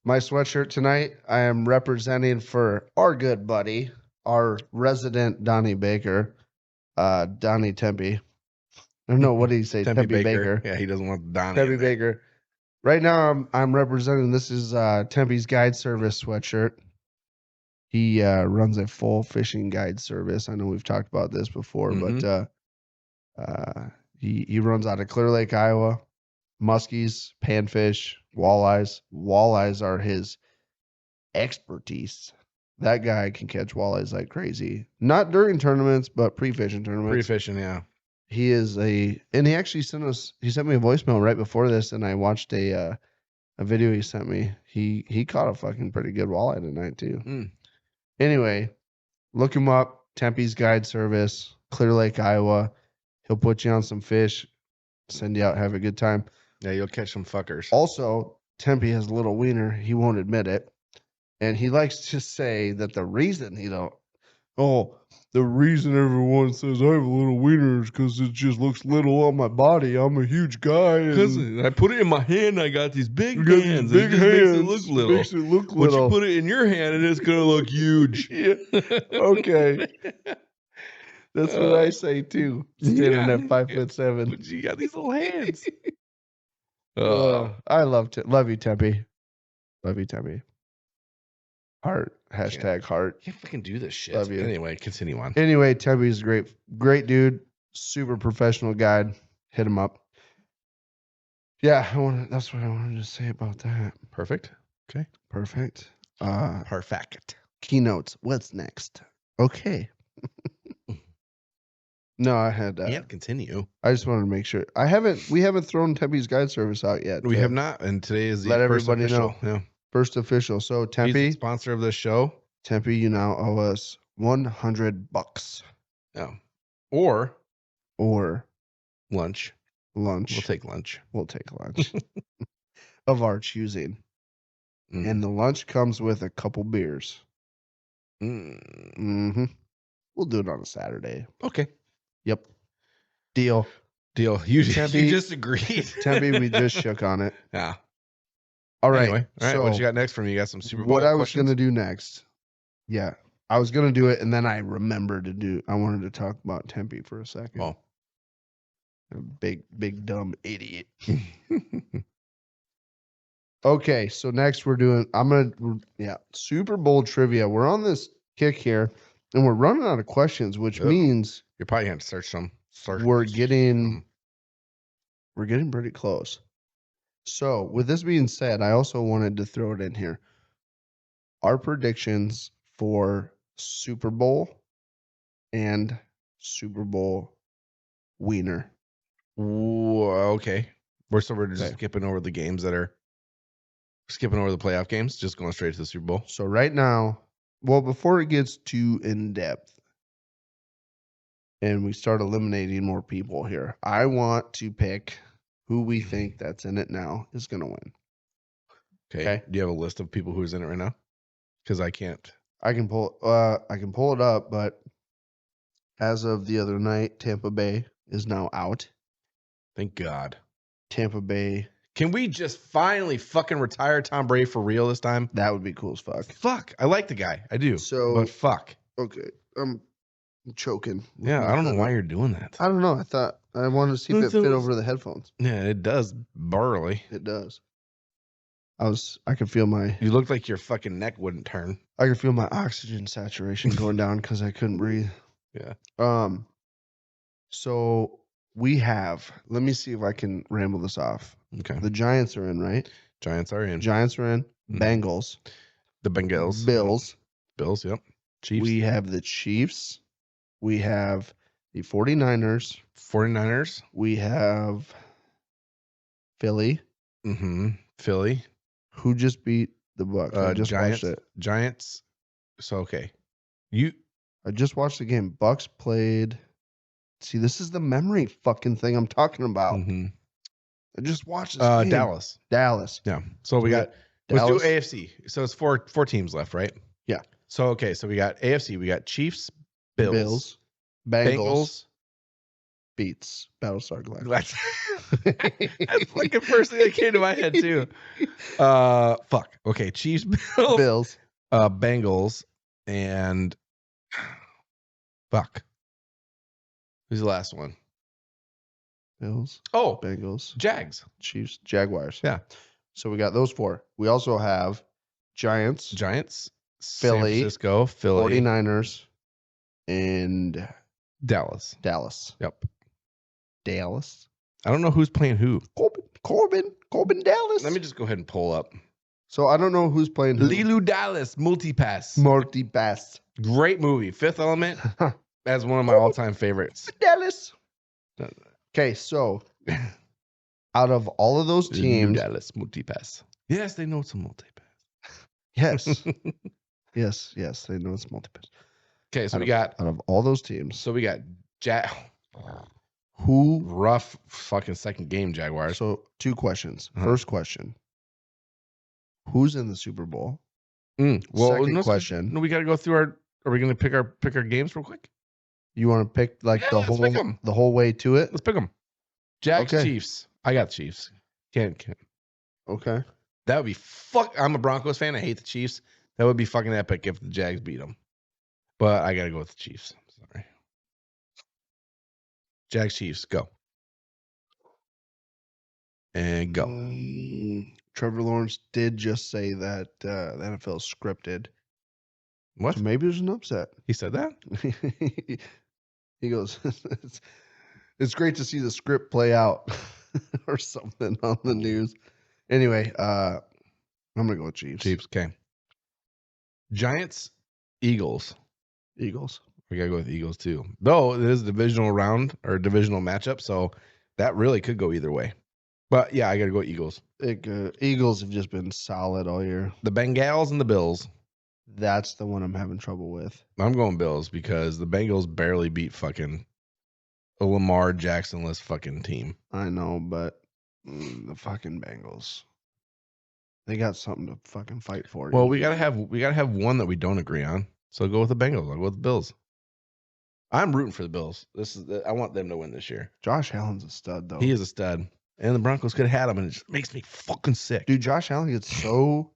my sweatshirt tonight, I am representing for our good buddy, our resident Donnie Baker, Donnie Tempe. I don't know what did he say, Tempe Tempe Baker. Baker. Yeah, he doesn't want Donnie. Tempe Baker. Right now, I'm representing. This is Tempe's Guide Service sweatshirt. He runs a full fishing guide service. I know we've talked about this before, but he runs out of Clear Lake, Iowa. Muskies, panfish, walleyes. Walleyes are his expertise. That guy can catch walleyes like crazy. Not during tournaments, but pre-fishing tournaments. Pre-fishing, yeah. He is and he actually sent me a voicemail right before this, and I watched a video he sent me. He caught a fucking pretty good walleye tonight too. Mm. Anyway, look him up. Tempe's Guide Service, Clear Lake, Iowa. He'll put you on some fish, send you out, have a good time. Yeah, you'll catch some fuckers. Also, Tempe has a little wiener. He won't admit it. And he likes to say that the reason the reason everyone says I have a little wiener is because it just looks little on my body. I'm a huge guy. Because I put it in my hand, I got these big hands. Big it just hands. makes it look little. Makes it look Once little. you put it in your hand, and it's going to look huge. Yeah. Okay. That's what I say too. Standing at 5'7". But you got these little hands. I love you, Tempe. Love you, Tempe. Heart. Hashtag heart. Can't fucking do this shit. Love you. Anyway, continue on. Anyway, Tempe's great dude. Super professional guide. Hit him up. Yeah, that's what I wanted to say about that. Perfect. Okay. Perfect. Perfect. Keynotes. What's next? Okay. No, I had that. Yeah, continue. I just wanted to make sure. We haven't thrown Tempe's Guide Service out yet. We have not, and today is the let first everybody official. know. Yeah. First official. So He's the Tempe, sponsor of this show. Tempe, you now owe us $100. Yeah. Or lunch. We'll take lunch. We'll take lunch of our choosing. Mm. And the lunch comes with a couple beers. Mm. We'll do it on a Saturday. Okay. Yep. Deal. You Tempe, just agreed. Tempe, we just shook on it. Yeah. All right. Anyway, all right. So what you got next for me? You got some Super Bowl what I was questions? going to do next. Yeah. I was going to do it, and then I remembered I wanted to talk about Tempe for a second. Oh. A big dumb idiot. Okay, so next Super Bowl trivia. We're on this kick here, and we're running out of questions, which means You're probably going to search some. we're getting pretty close. So, with this being said, I also wanted to throw it in here. Our predictions for Super Bowl and Super Bowl wiener. Ooh, okay. We're just skipping over the games skipping over the playoff games, just going straight to the Super Bowl. So right now, before it gets too in depth and we start eliminating more people here, I want to pick who we think that's in it now is going to win. Okay. Do you have a list of people who's in it right now? Because I can't. I can pull it up, but as of the other night, Tampa Bay is now out. Thank God. Tampa Bay. Can we just finally fucking retire Tom Brady for real this time? That would be cool as fuck. Fuck. I like the guy. I do. But fuck. Okay. I'm choking. Yeah, I don't know why you're doing that. I don't know. I thought I wanted to see if it fit over the headphones. Yeah, it does burly. It does. I could feel my. You looked like your fucking neck wouldn't turn. I could feel my oxygen saturation going down because I couldn't breathe. Yeah. So we have. Let me see if I can ramble this off. Okay. The Giants are in, right? Giants are in. Giants are in. Bengals. The Bengals. Bills. Bills, yep. Chiefs. We have the Chiefs. We have the 49ers. 49ers. We have Philly. Philly. Who just beat the Bucs? I just Giants, watched it. Giants. So, okay. I just watched the game. Bucs played. See, this is the memory fucking thing I'm talking about. I just watched this game. Dallas. Yeah. So we got Dallas. Let's do AFC. So it's four teams left, right? Yeah. So okay, so we got AFC, we got Chiefs, Bills, Bengals beats Battlestar Galactica. That's like the first thing that came to my head too. Fuck. Okay, Chiefs, Bills, Bengals, and fuck. Who's the last one? Bills. Oh, Bengals. Jags. Chiefs. Jaguars. Yeah. So we got those four. We also have Giants, Philly, San Francisco, Philly, 49ers, and Dallas. Yep. Dallas. I don't know who's playing who. Corbin Dallas. Let me just go ahead and pull up. So I don't know who's playing who. Lilu Dallas, Multipass. Great movie. Fifth Element. That's one of my all-time favorites. Dallas. Okay, so out of all of those teams, Dallas Multipass. Yes, they know it's a multipass. Yes. yes, they know it's multipass. Okay, so out of all those teams. So we got who rough fucking second game Jaguars. So 2 questions. First question. Who's in the Super Bowl? Well, second question. No, we got to go through are we going to pick our games real quick? You want to pick the whole way to it? Let's pick them. Jags, Chiefs. I got the Chiefs. Can't. Okay. That would be I'm a Broncos fan. I hate the Chiefs. That would be fucking epic if the Jags beat them. But I got to go with the Chiefs. Sorry. Jags, Chiefs, go. And go. Trevor Lawrence did just say that the NFL is scripted. What? So maybe there's an upset. He said that? He goes, it's great to see the script play out or something on the news. Anyway, I'm going to go with Chiefs. Chiefs, okay. Giants, Eagles. We got to go with Eagles too. Though it is a divisional round or divisional matchup, so that really could go either way. But yeah, I got to go Eagles. Eagles have just been solid all year. The Bengals and the Bills. That's the one I'm having trouble with. I'm going Bills because the Bengals barely beat fucking a Lamar Jackson-less fucking team. I know, but the fucking Bengals, they got something to fucking fight for. Well, we gotta have one that we don't agree on. So go with the Bengals. I'll go with the Bills. I'm rooting for the Bills. I want them to win this year. Josh Allen's a stud, though. He is a stud, and the Broncos could have had him, and it just makes me fucking sick. Dude, Josh Allen gets so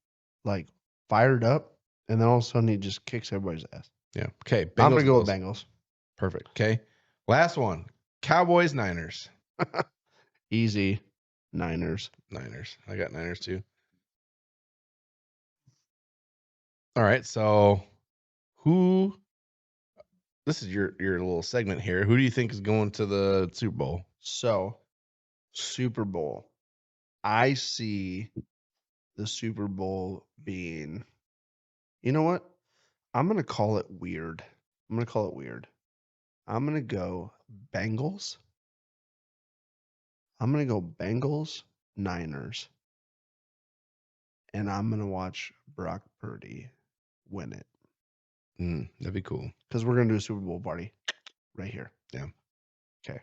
fired up. And then all of a sudden, he just kicks everybody's ass. Yeah. Okay. Bengals, I'm going to go with Bengals. Perfect. Okay. Last one. Cowboys, Niners. Easy. Niners. I got Niners too. All right. So this is your little segment here. Who do you think is going to the Super Bowl? So, Super Bowl. I see the Super Bowl being... You know what? I'm going to call it weird. I'm going to go Bengals. I'm going to go Bengals, Niners. And I'm going to watch Brock Purdy win it. That'd be cool. Because we're going to do a Super Bowl party right here. Yeah. Okay.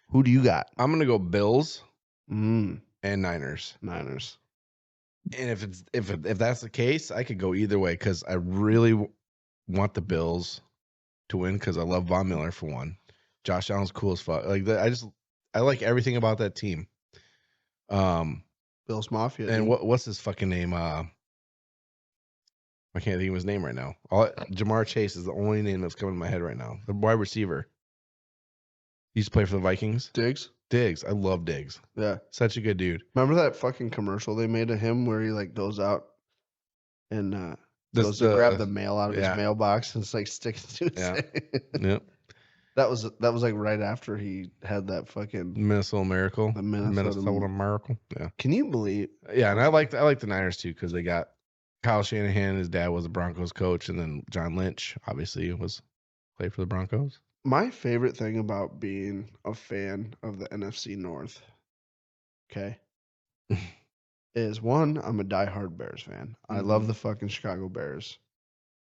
Who do you got? I'm going to go Bills and Niners. And if that's the case, I could go either way because I really want the Bills to win because I love Von Miller for one. Josh Allen's cool as fuck. I like everything about that team. Bills Mafia. And what's his fucking name? I can't think of his name right now. Jamar Chase is the only name that's coming to my head right now. The wide receiver. He used to play for the Vikings. Diggs? Diggs. I love Diggs. Yeah. Such a good dude. Remember that fucking commercial they made of him where he like goes out and goes to grab the mail out of his mailbox and it's like sticking to his head? Yep. That was like right after he had that fucking Minnesota Miracle. the Minnesota Miracle. Yeah. Can you believe? Yeah, and I like the Niners too because they got Kyle Shanahan. His dad was a Broncos coach, and then John Lynch obviously played for the Broncos. My favorite thing about being a fan of the NFC North, okay, is one, I'm a diehard Bears fan. I love the fucking Chicago Bears.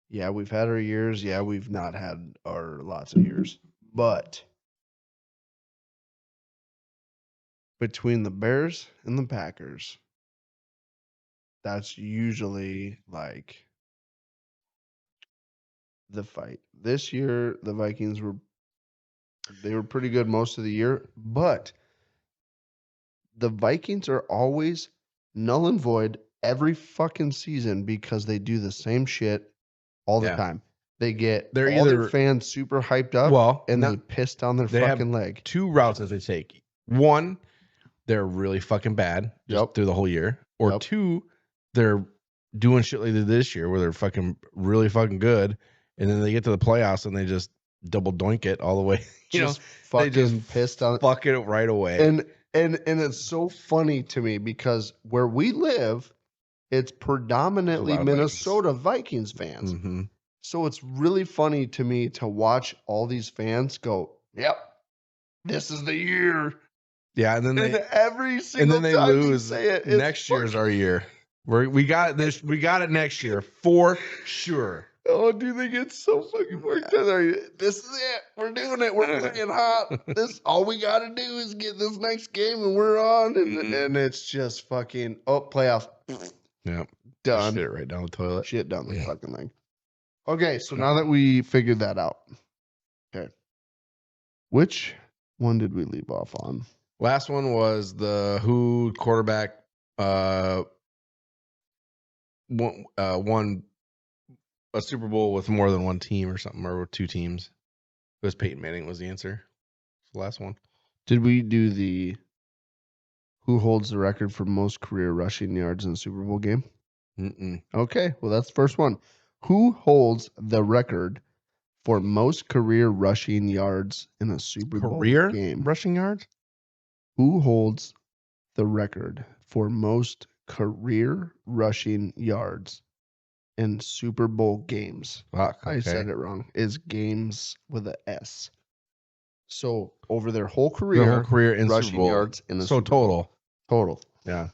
Yeah, we've had our years. Yeah, we've not had our lots of years. But between the Bears and the Packers, that's usually like the fight. This year, the Vikings were pretty good most of the year, but the Vikings are always null and void every fucking season because they do the same shit all the time. They get their fans super hyped up and they piss down their fucking leg. Two routes that they take. One, they're really fucking bad through the whole year. Or two, they're doing shit like this year where they're fucking really fucking good, and then they get to the playoffs and they just double doink it all the way. They just pissed on fuck it right away. And it's so funny to me because where we live, it's predominantly Minnesota Vikings fans. Mm-hmm. So it's really funny to me to watch all these fans go, "Yep, this is the year." Yeah, and then every single they time lose. They say it, next year's our year. We got this. We got it next year for sure. Oh, dude, they get so fucking worked up. This is it. We're doing it. We're playing hot. All we got to do is get this next game and we're on. And it's just fucking, playoffs. Yeah. Done. Shit right down the toilet. Shit down the fucking thing. Okay, so now that we figured that out. Okay. Which one did we leave off on? Last one was the who quarterback won a Super Bowl with more than one team or something, or two teams. It was Peyton Manning was the answer. The last one. Did we do the who holds the record for most career rushing yards in a Super Bowl game? Mm-mm. Okay, well, that's the first one. Who holds the record for most career rushing yards in a Super Bowl game? Rushing yards? Who holds the record for most career rushing yards in Super Bowl games? Fuck, okay. I said it wrong. Is games with a S. So over their whole career, in rushing Super Bowl. yards in a Super Bowl. Total. Yeah.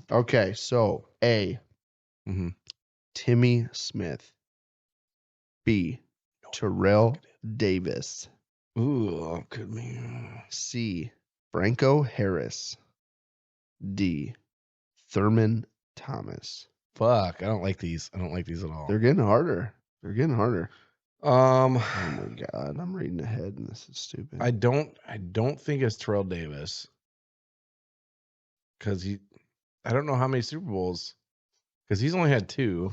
Okay, so A. Mm-hmm. Timmy Smith. B. Terrell Davis. Ooh, could be. C. Franco Harris. D. Thurman Thomas. Fuck, I don't like these. I don't like these at all. They're getting harder. Oh my god, I'm reading ahead and this is stupid. I don't think it's Terrell Davis. Because I don't know how many Super Bowls. Because he's only had two.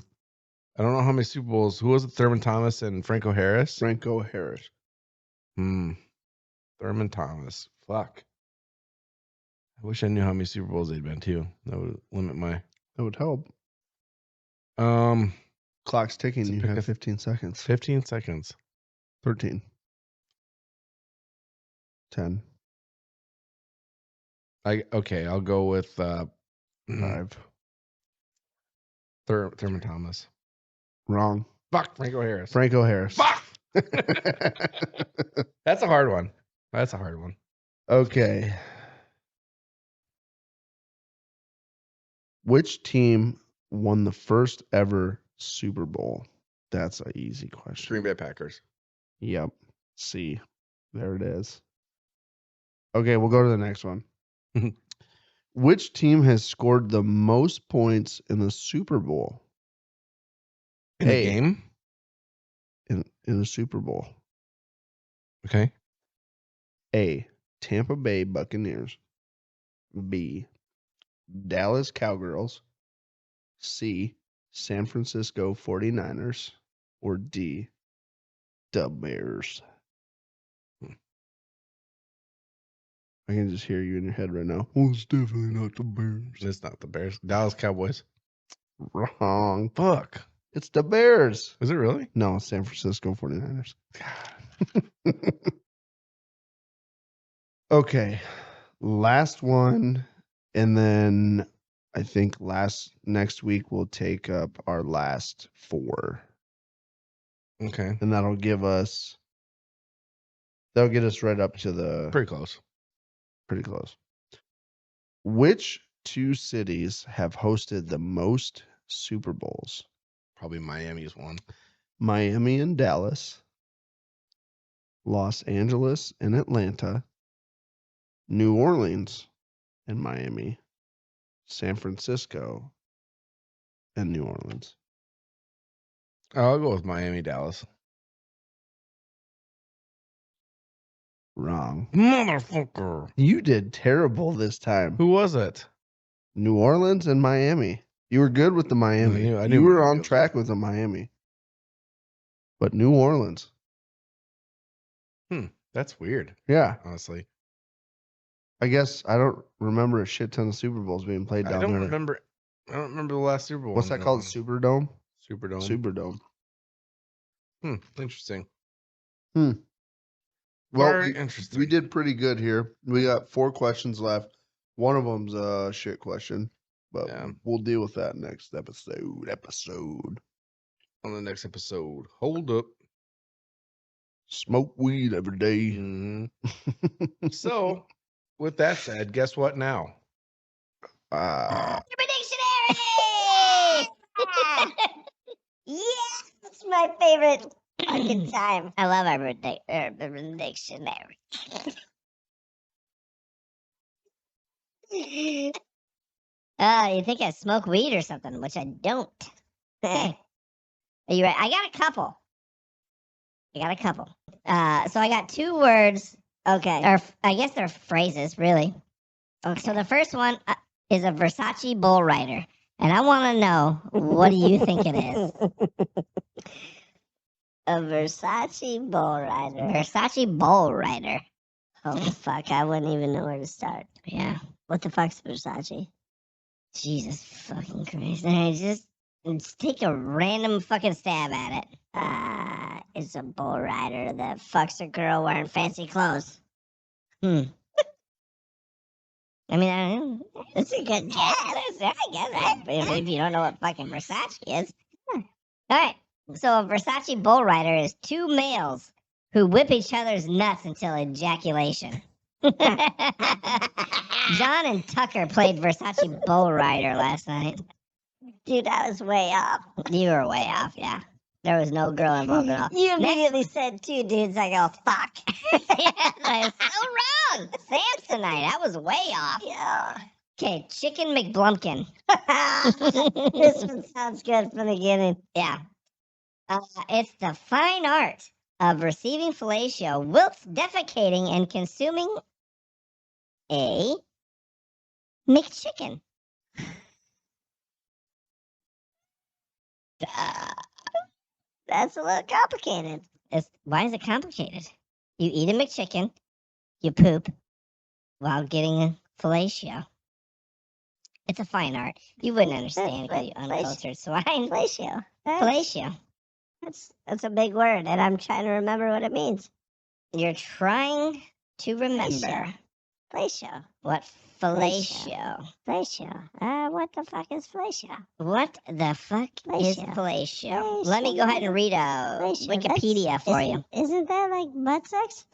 I don't know how many Super Bowls. Who was it? Thurman Thomas and Franco Harris? Franco Harris. Thurman Thomas. Fuck. I wish I knew how many Super Bowls they'd been too. That would limit my. That would help. Clock's ticking. You have 15 seconds. 15 seconds. 13. 10. I'll go with 5. Thurman Thomas. Wrong. Fuck. Franco Harris. Fuck. That's a hard one. Okay. Which team won the first ever Super Bowl? That's an easy question. Green Bay Packers. Yep. C. There it is. Okay, we'll go to the next one. Which team has scored the most points in the Super Bowl? In a game? In the Super Bowl. Okay. A. Tampa Bay Buccaneers. B. Dallas Cowgirls. C. San Francisco 49ers, or D, the Bears? I can just hear you in your head right now. Well, it's definitely not the Bears. It's not the Bears. Dallas Cowboys. Wrong. Fuck. It's the Bears. Is it really? No, San Francisco 49ers. Okay. Last one. And then I think next week we'll take up our last 4. Okay. And that'll get us right up to the Pretty close. pretty close. Which 2 cities have hosted the most Super Bowls? Probably Miami's one. Miami and Dallas, Los Angeles and Atlanta, New Orleans and Miami, San Francisco and New Orleans. I'll go with Miami, Dallas. Wrong. Motherfucker. You did terrible this time. Who was it? New Orleans and Miami. You were good with the Miami. I knew You were Miami on was track with the Miami. But New Orleans. That's weird, Yeah. honestly. I guess I don't remember a shit ton of Super Bowls being played down I don't there. remember the last Super Bowl. What's that called? Superdome? Superdome. Superdome. Interesting. Well, Very interesting. we did pretty good here. We got 4 questions left. One of them's a shit question, but we'll deal with that next episode. On the next episode. Hold up. Smoke weed every day. Mm-hmm. So, with that said, guess what now? Dictionary! Yes, it's my favorite fucking time. I love our dictionary. You think I smoke weed or something, which I don't. Are you ready? I got a couple. So I got 2 words. Okay. Or I guess they're phrases, really. Okay. So the first one is a Versace bull rider. And I want to know, what do you think it is? A Versace bull rider. Versace bull rider. Oh, fuck. I wouldn't even know where to start. Yeah. What the fuck's Versace? Jesus fucking Christ. Just take a random fucking stab at it. It's a bull rider that fucks a girl wearing fancy clothes. I mean, it's a good guess. I guess. If you don't know what fucking Versace is. All right. So a Versace bull rider is 2 males who whip each other's nuts until ejaculation. John and Tucker played Versace bull rider last night. Dude, I was way off. You were way off, yeah. There was no girl involved at all. You immediately said 2 dudes. I go, fuck. I was so wrong. Samsonite. I was way off. Yeah. Okay, Chicken McBlumpkin. This one sounds good from the beginning. Yeah. It's the fine art of receiving fellatio whilst defecating and consuming a McChicken. That's a little complicated. Why is it complicated? You eat a McChicken, you poop while getting a fellatio. It's a fine art. You wouldn't understand because you're uncultured swine. Fellatio. Fellatio. That's a big word, and I'm trying to remember what it means. You're trying to remember. Fellatio. What? Fellatio. Fellatio. What the fuck is fellatio? What the fuck is fellatio? Let me go ahead and read a Wikipedia for you. Isn't that like butt sex?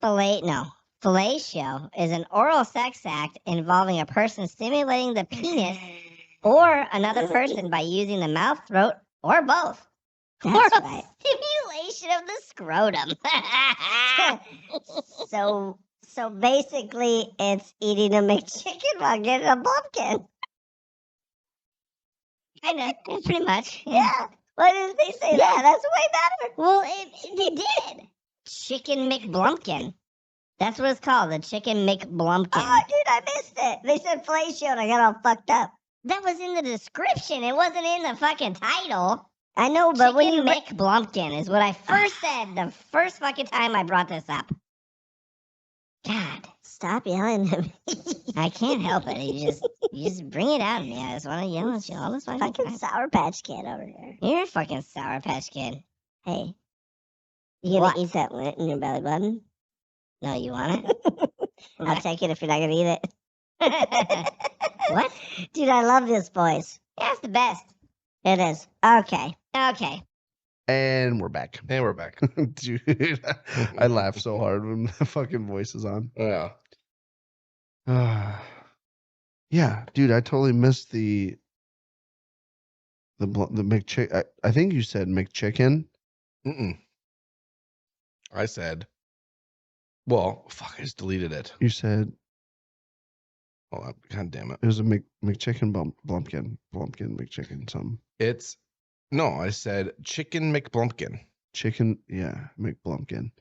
Fellatio is an oral sex act involving a person stimulating the penis or another person by using the mouth, throat, or both. That's right. Stimulation of the scrotum. So basically, it's eating a McChicken while getting a bumpkin. Kinda, pretty much. Yeah. Why didn't they say that? That's way better. Well, they did. Chicken McBlumpkin. That's what it's called, the Chicken McBlumpkin. Oh, dude, I missed it. They said fellatio and I got all fucked up. That was in the description. It wasn't in the fucking title. I know, but when you Mick Blumpkin is what I first said the first fucking time I brought this up. God, stop yelling at me. I can't help it. You just bring it out of me. I just want to yell at you all this fucking Sour Patch Kid over here. You're a fucking Sour Patch Kid. Hey, you gonna eat that lint in your belly button? No, you want it? I'll take it if you're not gonna eat it. What? Dude, I love this voice. Yeah, it's the best. It is. Okay. And we're back. Dude, I laugh so hard when the fucking voice is on. Yeah. Yeah, dude, I totally missed the McChicken. I think you said McChicken. Mm-mm. I said, well, fuck, I just deleted it. You said, Hold on. God damn it. it was a McChicken Blumpkin McChicken something. No, I said Chicken McBlumpkin. Chicken, yeah, McBlumpkin.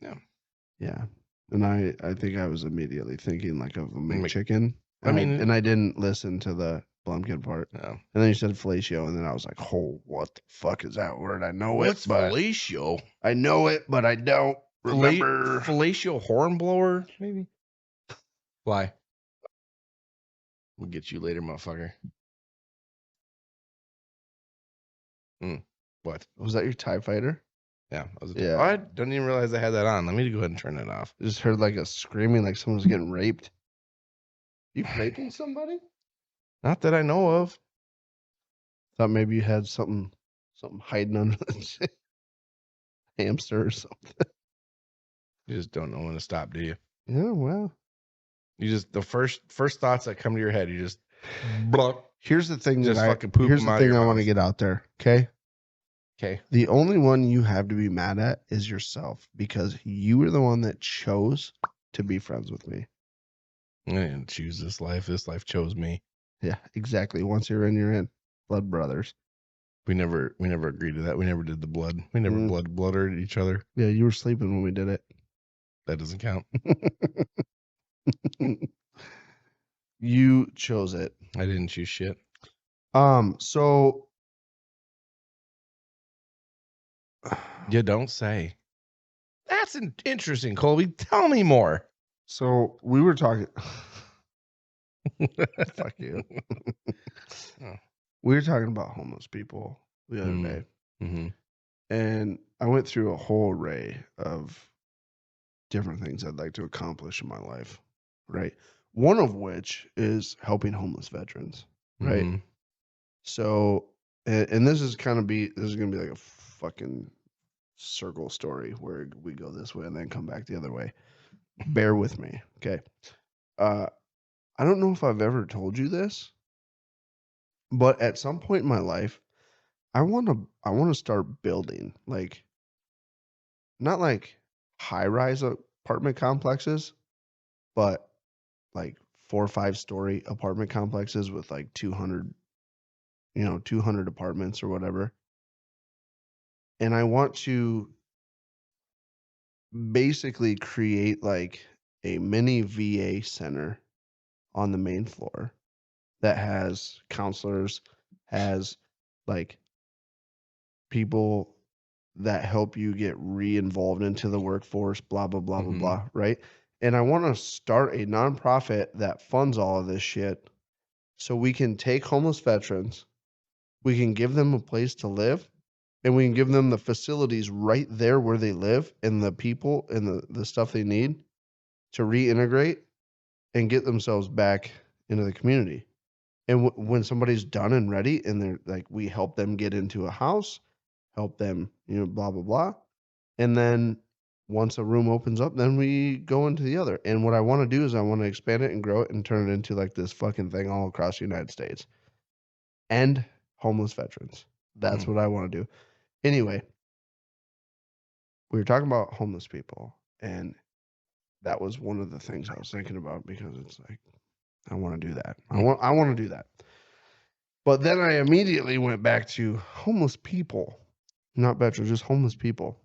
Yeah. And I think I was immediately thinking like of a McChicken. And I didn't listen to the Blumpkin part. No. And then you said fellatio, and then I was like, oh, what the fuck is that word? I know What's it, but fellatio? I know it, but I don't remember. Fellatio hornblower, maybe? Why? We'll get you later, motherfucker. What? Was that your TIE fighter? Yeah. Yeah. I didn't even realize I had that on. Let me go ahead and turn it off. I just heard like a screaming like someone was getting raped. You raping somebody? Not that I know of. Thought maybe you had something hiding under the hamster or something. You just don't know when to stop, do you? Yeah, well. You just, the first thoughts that come to your head, you just, here's the thing just that fucking poop here's them the out of thing your I want to mouth. get out there, okay? Okay. The only one you have to be mad at is yourself because you were the one that chose to be friends with me. I didn't choose this life. This life chose me. Yeah, exactly. Once you're in, you're in. Blood brothers. We never agreed to that. We never did the blood. We never blooded each other. Yeah, you were sleeping when we did it. That doesn't count. You chose it. I didn't choose shit. So You don't say. That's interesting, Colby. Tell me more. So we were talking. Fuck you. Oh. We were talking about homeless people the other day. Mm-hmm. And I went through a whole array of different things I'd like to accomplish in my life, right? One of which is helping homeless veterans, right? Mm-hmm. So, and this is going to be like a fucking circle story where we go this way and then come back the other way. Bear with me, okay? I don't know if I've ever told you this, but at some point in my life, I want to start building like not like high-rise apartment complexes, but like 4 or 5 story apartment complexes with like 200 apartments or whatever. And I want to basically create like a mini VA center on the main floor that has counselors, has like people that help you get re-involved into the workforce, blah, blah, blah, blah, blah, right? And I want to start a nonprofit that funds all of this shit so we can take homeless veterans, we can give them a place to live, and we can give them the facilities right there where they live and the people and the stuff they need to reintegrate and get themselves back into the community. And when somebody's done and ready and they're like, we help them get into a house, help them, blah, blah, blah. And then once a room opens up, then we go into the other. And what I want to do is I want to expand it and grow it and turn it into like this fucking thing all across the United States. And homeless veterans. That's what I want to do. Anyway, we were talking about homeless people. And that was one of the things I was thinking about because it's like, I want to do that. I want to do that. But then I immediately went back to homeless people, not veterans, just homeless people,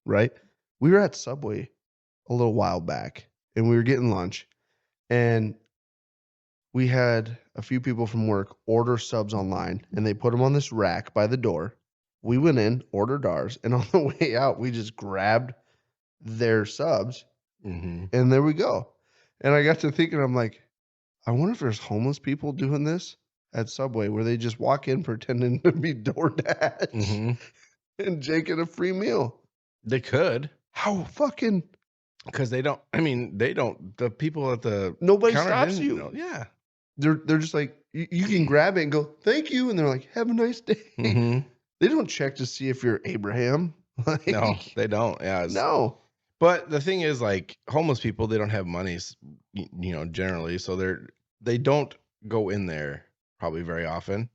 right? We were at Subway a little while back and we were getting lunch and we had a few people from work order subs online, and they put them on this rack by the door. We went in, ordered ours, and on the way out, we just grabbed their subs, Mm-hmm. and there we go. And I got to thinking, I'm like, I wonder if there's homeless people doing this at Subway where they just walk in pretending to be DoorDash Mm-hmm. and taking a free meal. They could. How fucking... Because they don't, I mean, they don't, the people at the Nobody counter stops didn't you. know. Yeah. They're just like, you can grab it and go, thank you. And they're like, have a nice day. Mm-hmm. They don't check to see if you're Abraham. Like, No, they don't. Yeah. no. But the thing is, like, homeless people, they don't have money, generally. So they don't go in there probably very often.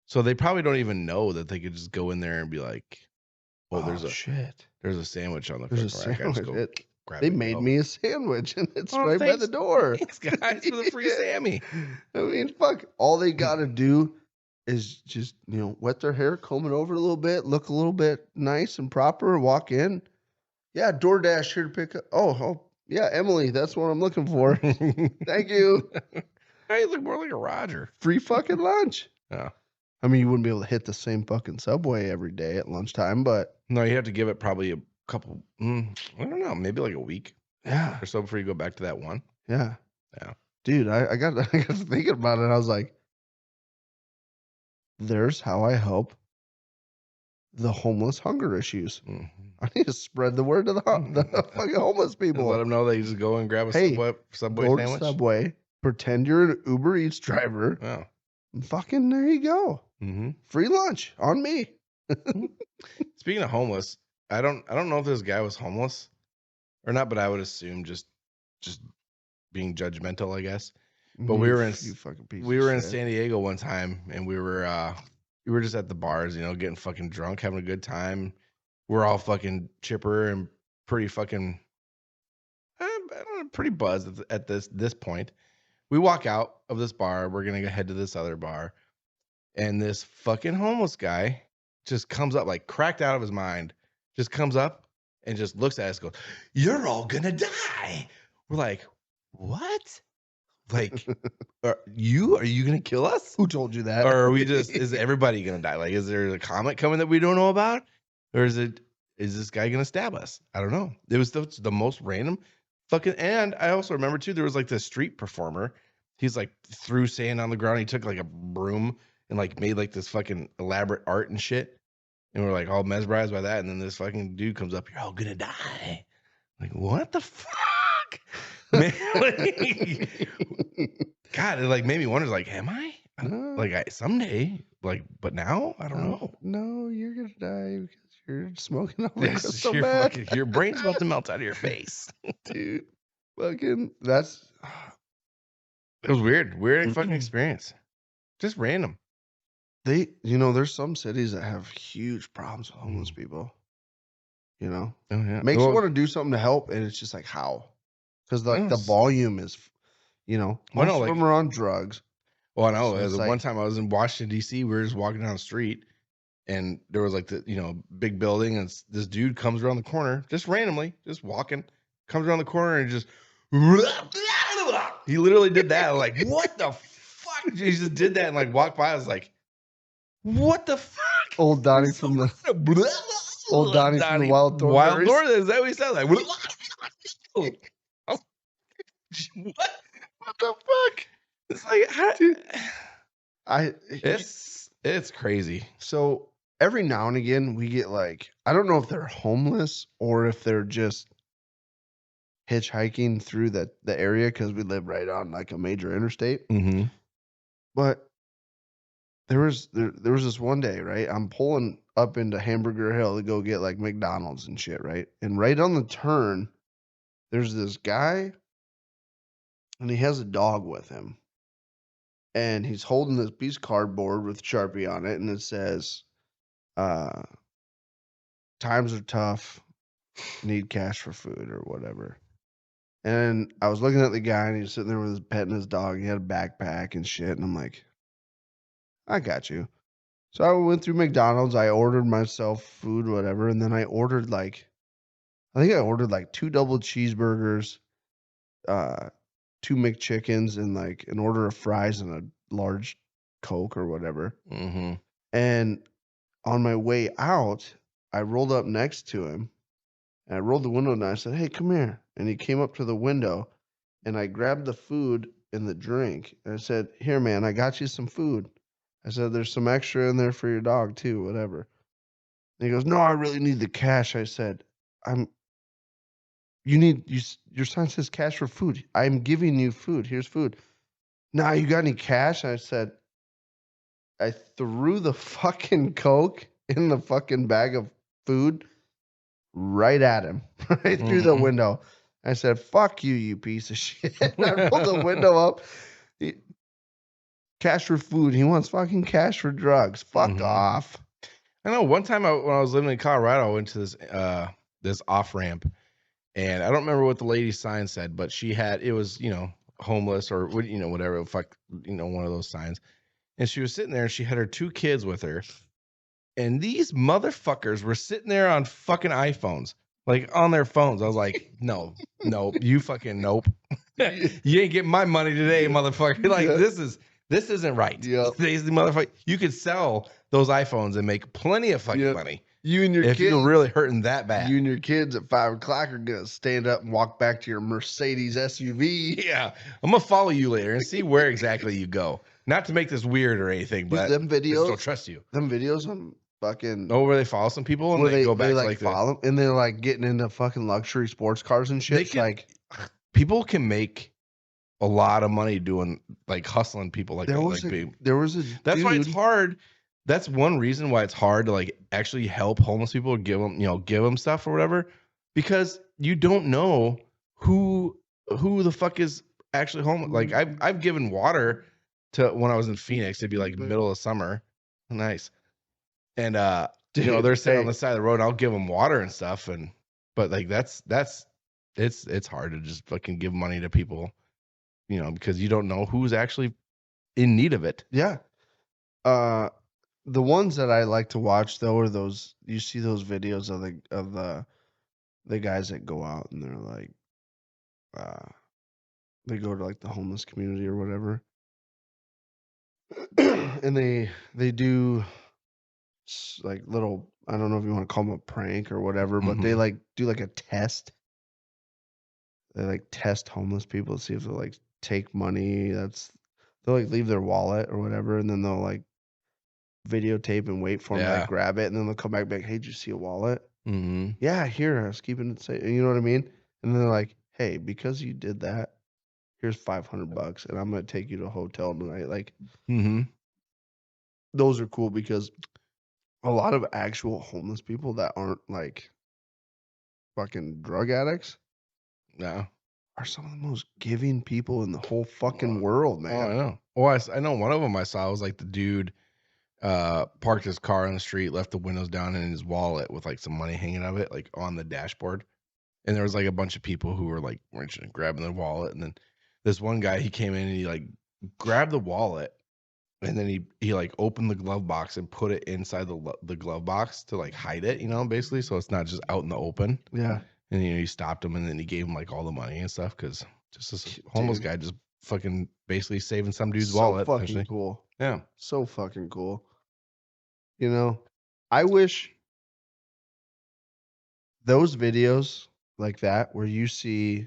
So they probably don't even know that they could just go in there and be like, oh, shit. there's a sandwich on the There's a front rack. I just sandwich. go grab They it and made go. me a sandwich, and it's Oh, right by the door. Thanks, guys, for the free Sammy. I mean, fuck. All they got to do is just, wet their hair, comb it over a little bit, look a little bit nice and proper, walk in. Yeah, DoorDash here to pick up. Oh, yeah, Emily, that's what I'm looking for. Thank you. I look more like a Roger. Free fucking lunch. Yeah. I mean, you wouldn't be able to hit the same fucking Subway every day at lunchtime, but No, you have to give it probably a couple, I don't know, maybe like a week yeah, or so before you go back to that one. yeah. Yeah. Dude, I got thinking about it. I was like, there's how I help the homeless hunger issues. Mm-hmm. I need to spread the word to the fucking homeless people. Let them know they just go and grab a Hey, Subway Go sandwich. to Subway, pretend you're an Uber Eats driver, Oh. and fucking there you go. Mm-hmm. Free lunch on me. Speaking of homeless, I don't know if this guy was homeless or not, but I would assume just being judgmental, I guess. But we were in San Diego one time, and we were just at the bars, getting fucking drunk, having a good time. We're all fucking chipper and pretty fucking, I don't know, pretty buzzed at this point. We walk out of this bar. We're gonna go head to this other bar, and this fucking homeless guy just comes up, like cracked out of his mind, just comes up and just looks at us, and goes, "You're all gonna die." We're like, "What? Like, are you gonna kill us? Who told you that? Or are we just, is everybody gonna die? Like, is there a comet coming that we don't know about? Or is this guy gonna stab us? I don't know. It was the most random fucking, and I also remember too, there was like this street performer. He's like threw sand on the ground. He took like a broom and like made like this fucking elaborate art and shit. And we're like all mesmerized by that. And then this fucking dude comes up, "You're all gonna die." Like, what the fuck? Man, like, God, it like made me wonder, like, am I? No. Like, someday, like, but now I don't know. No, you're gonna die because you're smoking all Yes, so bad. your brain's about to melt out of your face. Dude, fucking, that's... It was weird fucking experience, just random. There's some cities that have huge problems with homeless people. Oh yeah, Makes you want to do something to help, and it's just like, how? Because like the volume is, most of them are on drugs. Well, I know. So it's One time I was in Washington D.C. We were just walking down the street, and there was like the big building, and this dude comes around the corner just randomly, just walking, comes around the corner and just he literally did that. I'm like, what the fuck? He just did that and like walked by. I was like, what the fuck? Old Donnie from the Wild Thornberries. Wild Thorn. Is that what he sounds like? What? What the fuck? It's like, it's crazy. So every now and again we get like, I don't know if they're homeless or if they're just hitchhiking through the area because we live right on like a major interstate. Mm-hmm. But there was this one day, right? I'm pulling up into Hamburger Hill to go get like McDonald's and shit, right? And right on the turn, there's this guy, and he has a dog with him. And he's holding this piece of cardboard with Sharpie on it, and it says, "Times are tough, need cash for food," or whatever. And I was looking at the guy, and he was sitting there with his petting his dog. He had a backpack and shit, and I'm like, I got you. So I went through McDonald's. I ordered myself food, whatever, and then I ordered I think I ordered like 2 double cheeseburgers, 2 McChickens, and like an order of fries and large Coke or whatever. Mm-hmm. And on my way out, I rolled up next to him and I rolled the window down. I said, "Hey, come here." And he came up to the window and I grabbed the food and the drink. And I said, "Here, man, I got you some food." I said, "There's some extra in there for your dog too, whatever." And he goes, "No, I really need the cash." I said, your sign says cash for food. I'm giving you food. Here's food. "Nah, you got any cash?" I said, I threw the fucking Coke in the fucking bag of food right at him, right through the window. I said, "Fuck you, you piece of shit." And I rolled the window up. Cash for food. He wants fucking cash for drugs. Fuck off. I know one time when I was living in Colorado, I went to this off ramp, and I don't remember what the lady's sign said, but it was, homeless or whatever, one of those signs. And she was sitting there and she had her 2 kids with her. And these motherfuckers were sitting there on fucking iPhones, like on their phones. I was like, no, you fucking nope. You ain't getting my money today, motherfucker. Like, this isn't right. Yep. These motherfuckers, you could sell those iPhones and make plenty of fucking money. You and your if kids, you're really hurting that bad. You and your kids at 5 o'clock are gonna stand up and walk back to your Mercedes SUV. Yeah, I'm gonna follow you later and see where exactly you go. Not to make this weird or anything, but them videos, I still trust you. Them videos on fucking where they follow some people and they go back to like follow them and they're like getting into fucking luxury sports cars and shit. People can make a lot of money doing like hustling people like that. That's why it's hard. That's one reason why it's hard to like actually help homeless people or give them stuff or whatever, because you don't know who the fuck is actually homeless. Like I've given water to when I was in Phoenix. It'd be like middle of summer. Nice. And they're sitting on the side of the road and I'll give them water and stuff. But like it's hard to just fucking give money to people, because you don't know who's actually in need of it. Yeah. The ones that I like to watch though are those, you see those videos of the guys that go out and they're like they go to like the homeless community or whatever. And they do like little, I don't know if you want to call them a prank or whatever, but they like do like a test. They like test homeless people to see if they'll like take money. They'll like leave their wallet or whatever, and then they'll like videotape and wait for them to like grab it, and then they'll come back and be like, "Hey, did you see a wallet?" "Yeah, here, I was keeping it safe." You know what I mean? And then they're like, "Hey, because you did that, here's $500, and I'm gonna take you to a hotel tonight." Like, those are cool because a lot of actual homeless people that aren't like fucking drug addicts, are some of the most giving people in the whole fucking world, man. Oh, I know. Well, I know one of them I saw was like the dude parked his car on the street, left the windows down, and his wallet with like some money hanging out of it, like on the dashboard. And there was like a bunch of people who were like grabbing the wallet, and then this one guy, he came in and he like grabbed the wallet, and then he like opened the glove box and put it inside the glove box to like hide it, basically, so it's not just out in the open. Yeah. And he stopped him, and then he gave him like all the money and stuff, because just this homeless guy just fucking basically saving some dude's wallet. So fucking cool. Yeah. So fucking cool. I wish those videos like that where you see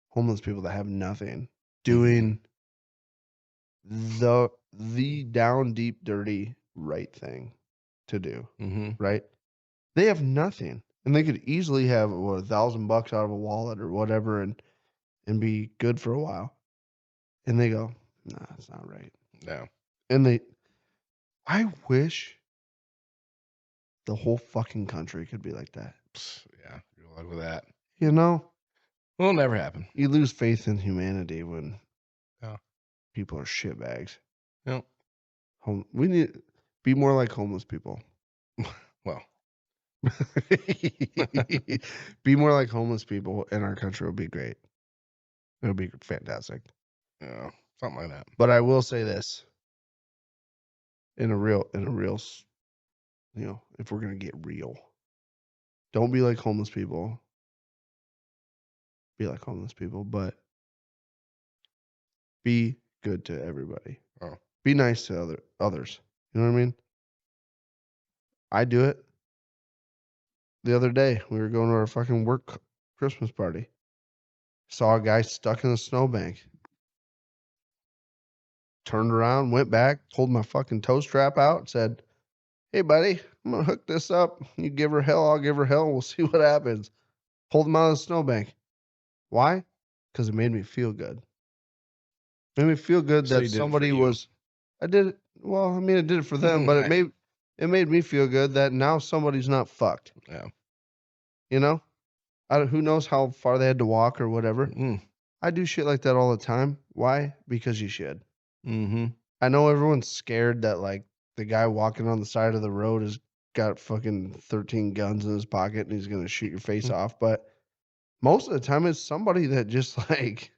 homeless people that have nothing doing the down deep dirty right thing to do, right? They have nothing, and they could easily have $1,000 out of a wallet or whatever, and be good for a while. And they go, "Nah, it's not right." Yeah. And I wish the whole fucking country could be like that. Yeah, good luck with that. It'll never happen. You lose faith in humanity when people are shitbags. Yeah. We need to be more like homeless people. Well, be more like homeless people, and our country will be great. It'll be fantastic. Yeah, something like that. But I will say this: in a real, if we're gonna get real, don't be like homeless people. Be like homeless people, but be good to everybody. Oh. Be nice to others. You know what I mean? I do it. The other day, we were going to our fucking work Christmas party. Saw a guy stuck in a snowbank. Turned around, went back, pulled my fucking toe strap out, said, "Hey, buddy, I'm going to hook this up. You give her hell, I'll give her hell, and we'll see what happens." Pulled him out of the snowbank. Why? Because it made me feel good. It made me feel good So that you did it for somebody you. was. I did it. Well, I mean, I did it for them, but it made me feel good that now somebody's not fucked. Yeah. You know, who knows how far they had to walk or whatever. Mm. I do shit like that all the time. Why? Because you should. Mm-hmm. I know everyone's scared that like the guy walking on the side of the road has got fucking 13 guns in his pocket and he's gonna shoot your face off, but most of the time it's somebody that just like.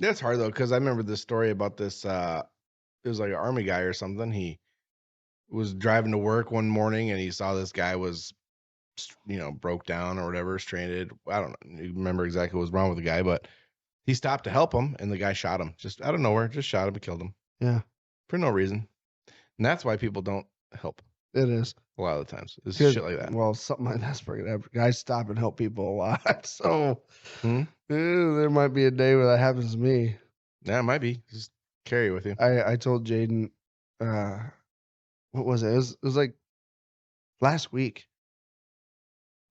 That's hard though, because I remember this story about this. It was like an army guy or something. He was driving to work one morning and he saw this guy was, broke down or whatever, stranded. I don't remember exactly what was wrong with the guy, but he stopped to help him and the guy shot him just out of nowhere. Just shot him and killed him. Yeah, for no reason. And that's why people don't help. it is. A lot of the times. It's shit like that. Well, something like that's pretty good. Guys stop and help people a lot. So there might be a day where that happens to me. Yeah, it might be. Just carry it with you. I told Jaden, what was it? It was like last week.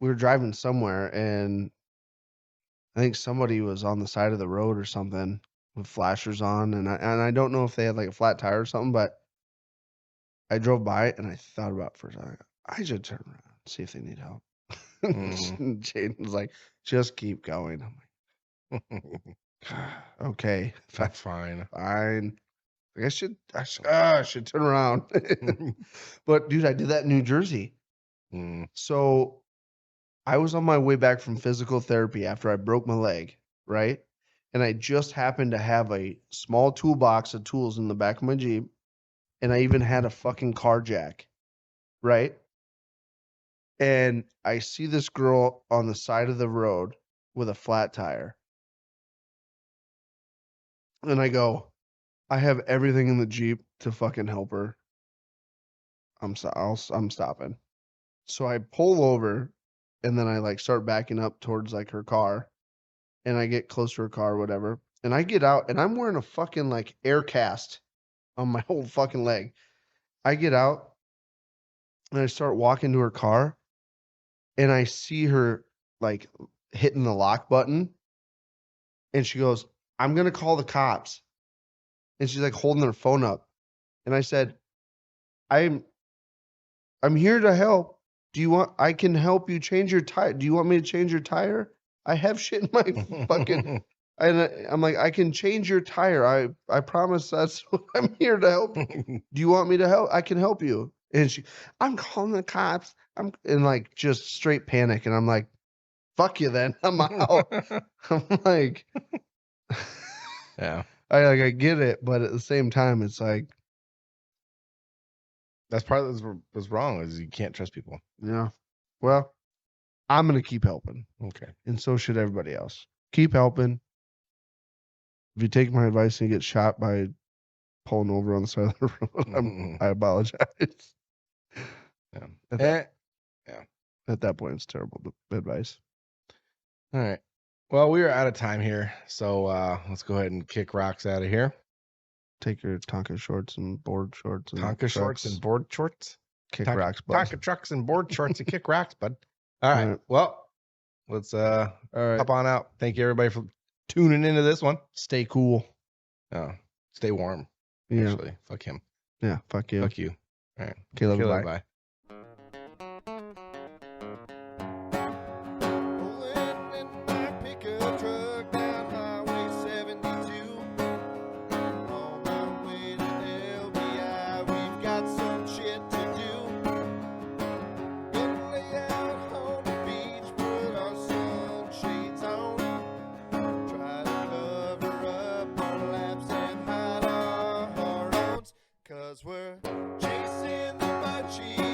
We were driving somewhere and I think somebody was on the side of the road or something with flashers on. And I don't know if they had like a flat tire or something, but I drove by it and I thought about it for a second. I should turn around and see if they need help. Jaden was like, "Just keep going." I'm like, "Okay, That's fine. fine. Like, I should turn around." But dude, I did that in New Jersey. So I was on my way back from physical therapy after I broke my leg, right? And I just happened to have a small toolbox of tools in the back of my Jeep. And I even had a fucking car jack, right? And I see this girl on the side of the road with a flat tire. And I go, I have everything in the Jeep to fucking help her. I'm stopping. So I pull over and then I like start backing up towards like her car. And I get close to her car or whatever. And I get out and I'm wearing a fucking like air cast on my whole fucking leg. I get out and I start walking to her car and I see her like hitting the lock button. And she goes, "I'm going to call the cops." And she's like holding her phone up. And I said, I'm here to help. I can help you change your tire. Do you want me to change your tire? I have shit in my fucking, and I'm like, I can change your tire. I promise that's what I'm here to help. Do you want me to help? I can help you. And I'm calling the cops. I'm in like just straight panic. And I'm like, fuck you then. I'm out. I'm like, yeah. I get it. But at the same time, it's like, that's part of what's wrong is you can't trust people. Yeah. Well, I'm going to keep helping. Okay. And so should everybody else. Keep helping. If you take my advice and you get shot by pulling over on the side of the road, I apologize. Yeah. At that point, it's terrible advice. All right. Well, we are out of time here. So let's go ahead and kick rocks out of here. Take your Tonka shorts and board shorts. And Tonka shorts and board shorts? Kick rocks, bud. Tonka trucks and board shorts and kick rocks, bud. All right. Well, let's hop on out. Thank you, everybody, for tuning into this one. Stay cool. Stay warm. Yeah. Actually, fuck him. Yeah, fuck you. Fuck you. All right. Caleb, bye. Bye. We're chasing the munchies.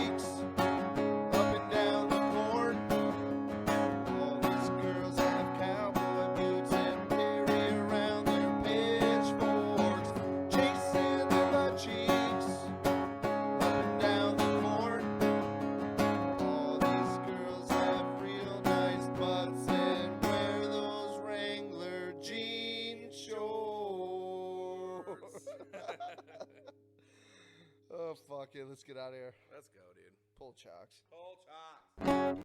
Okay, let's get out of here. Let's go, dude. Pull chocks. Oh.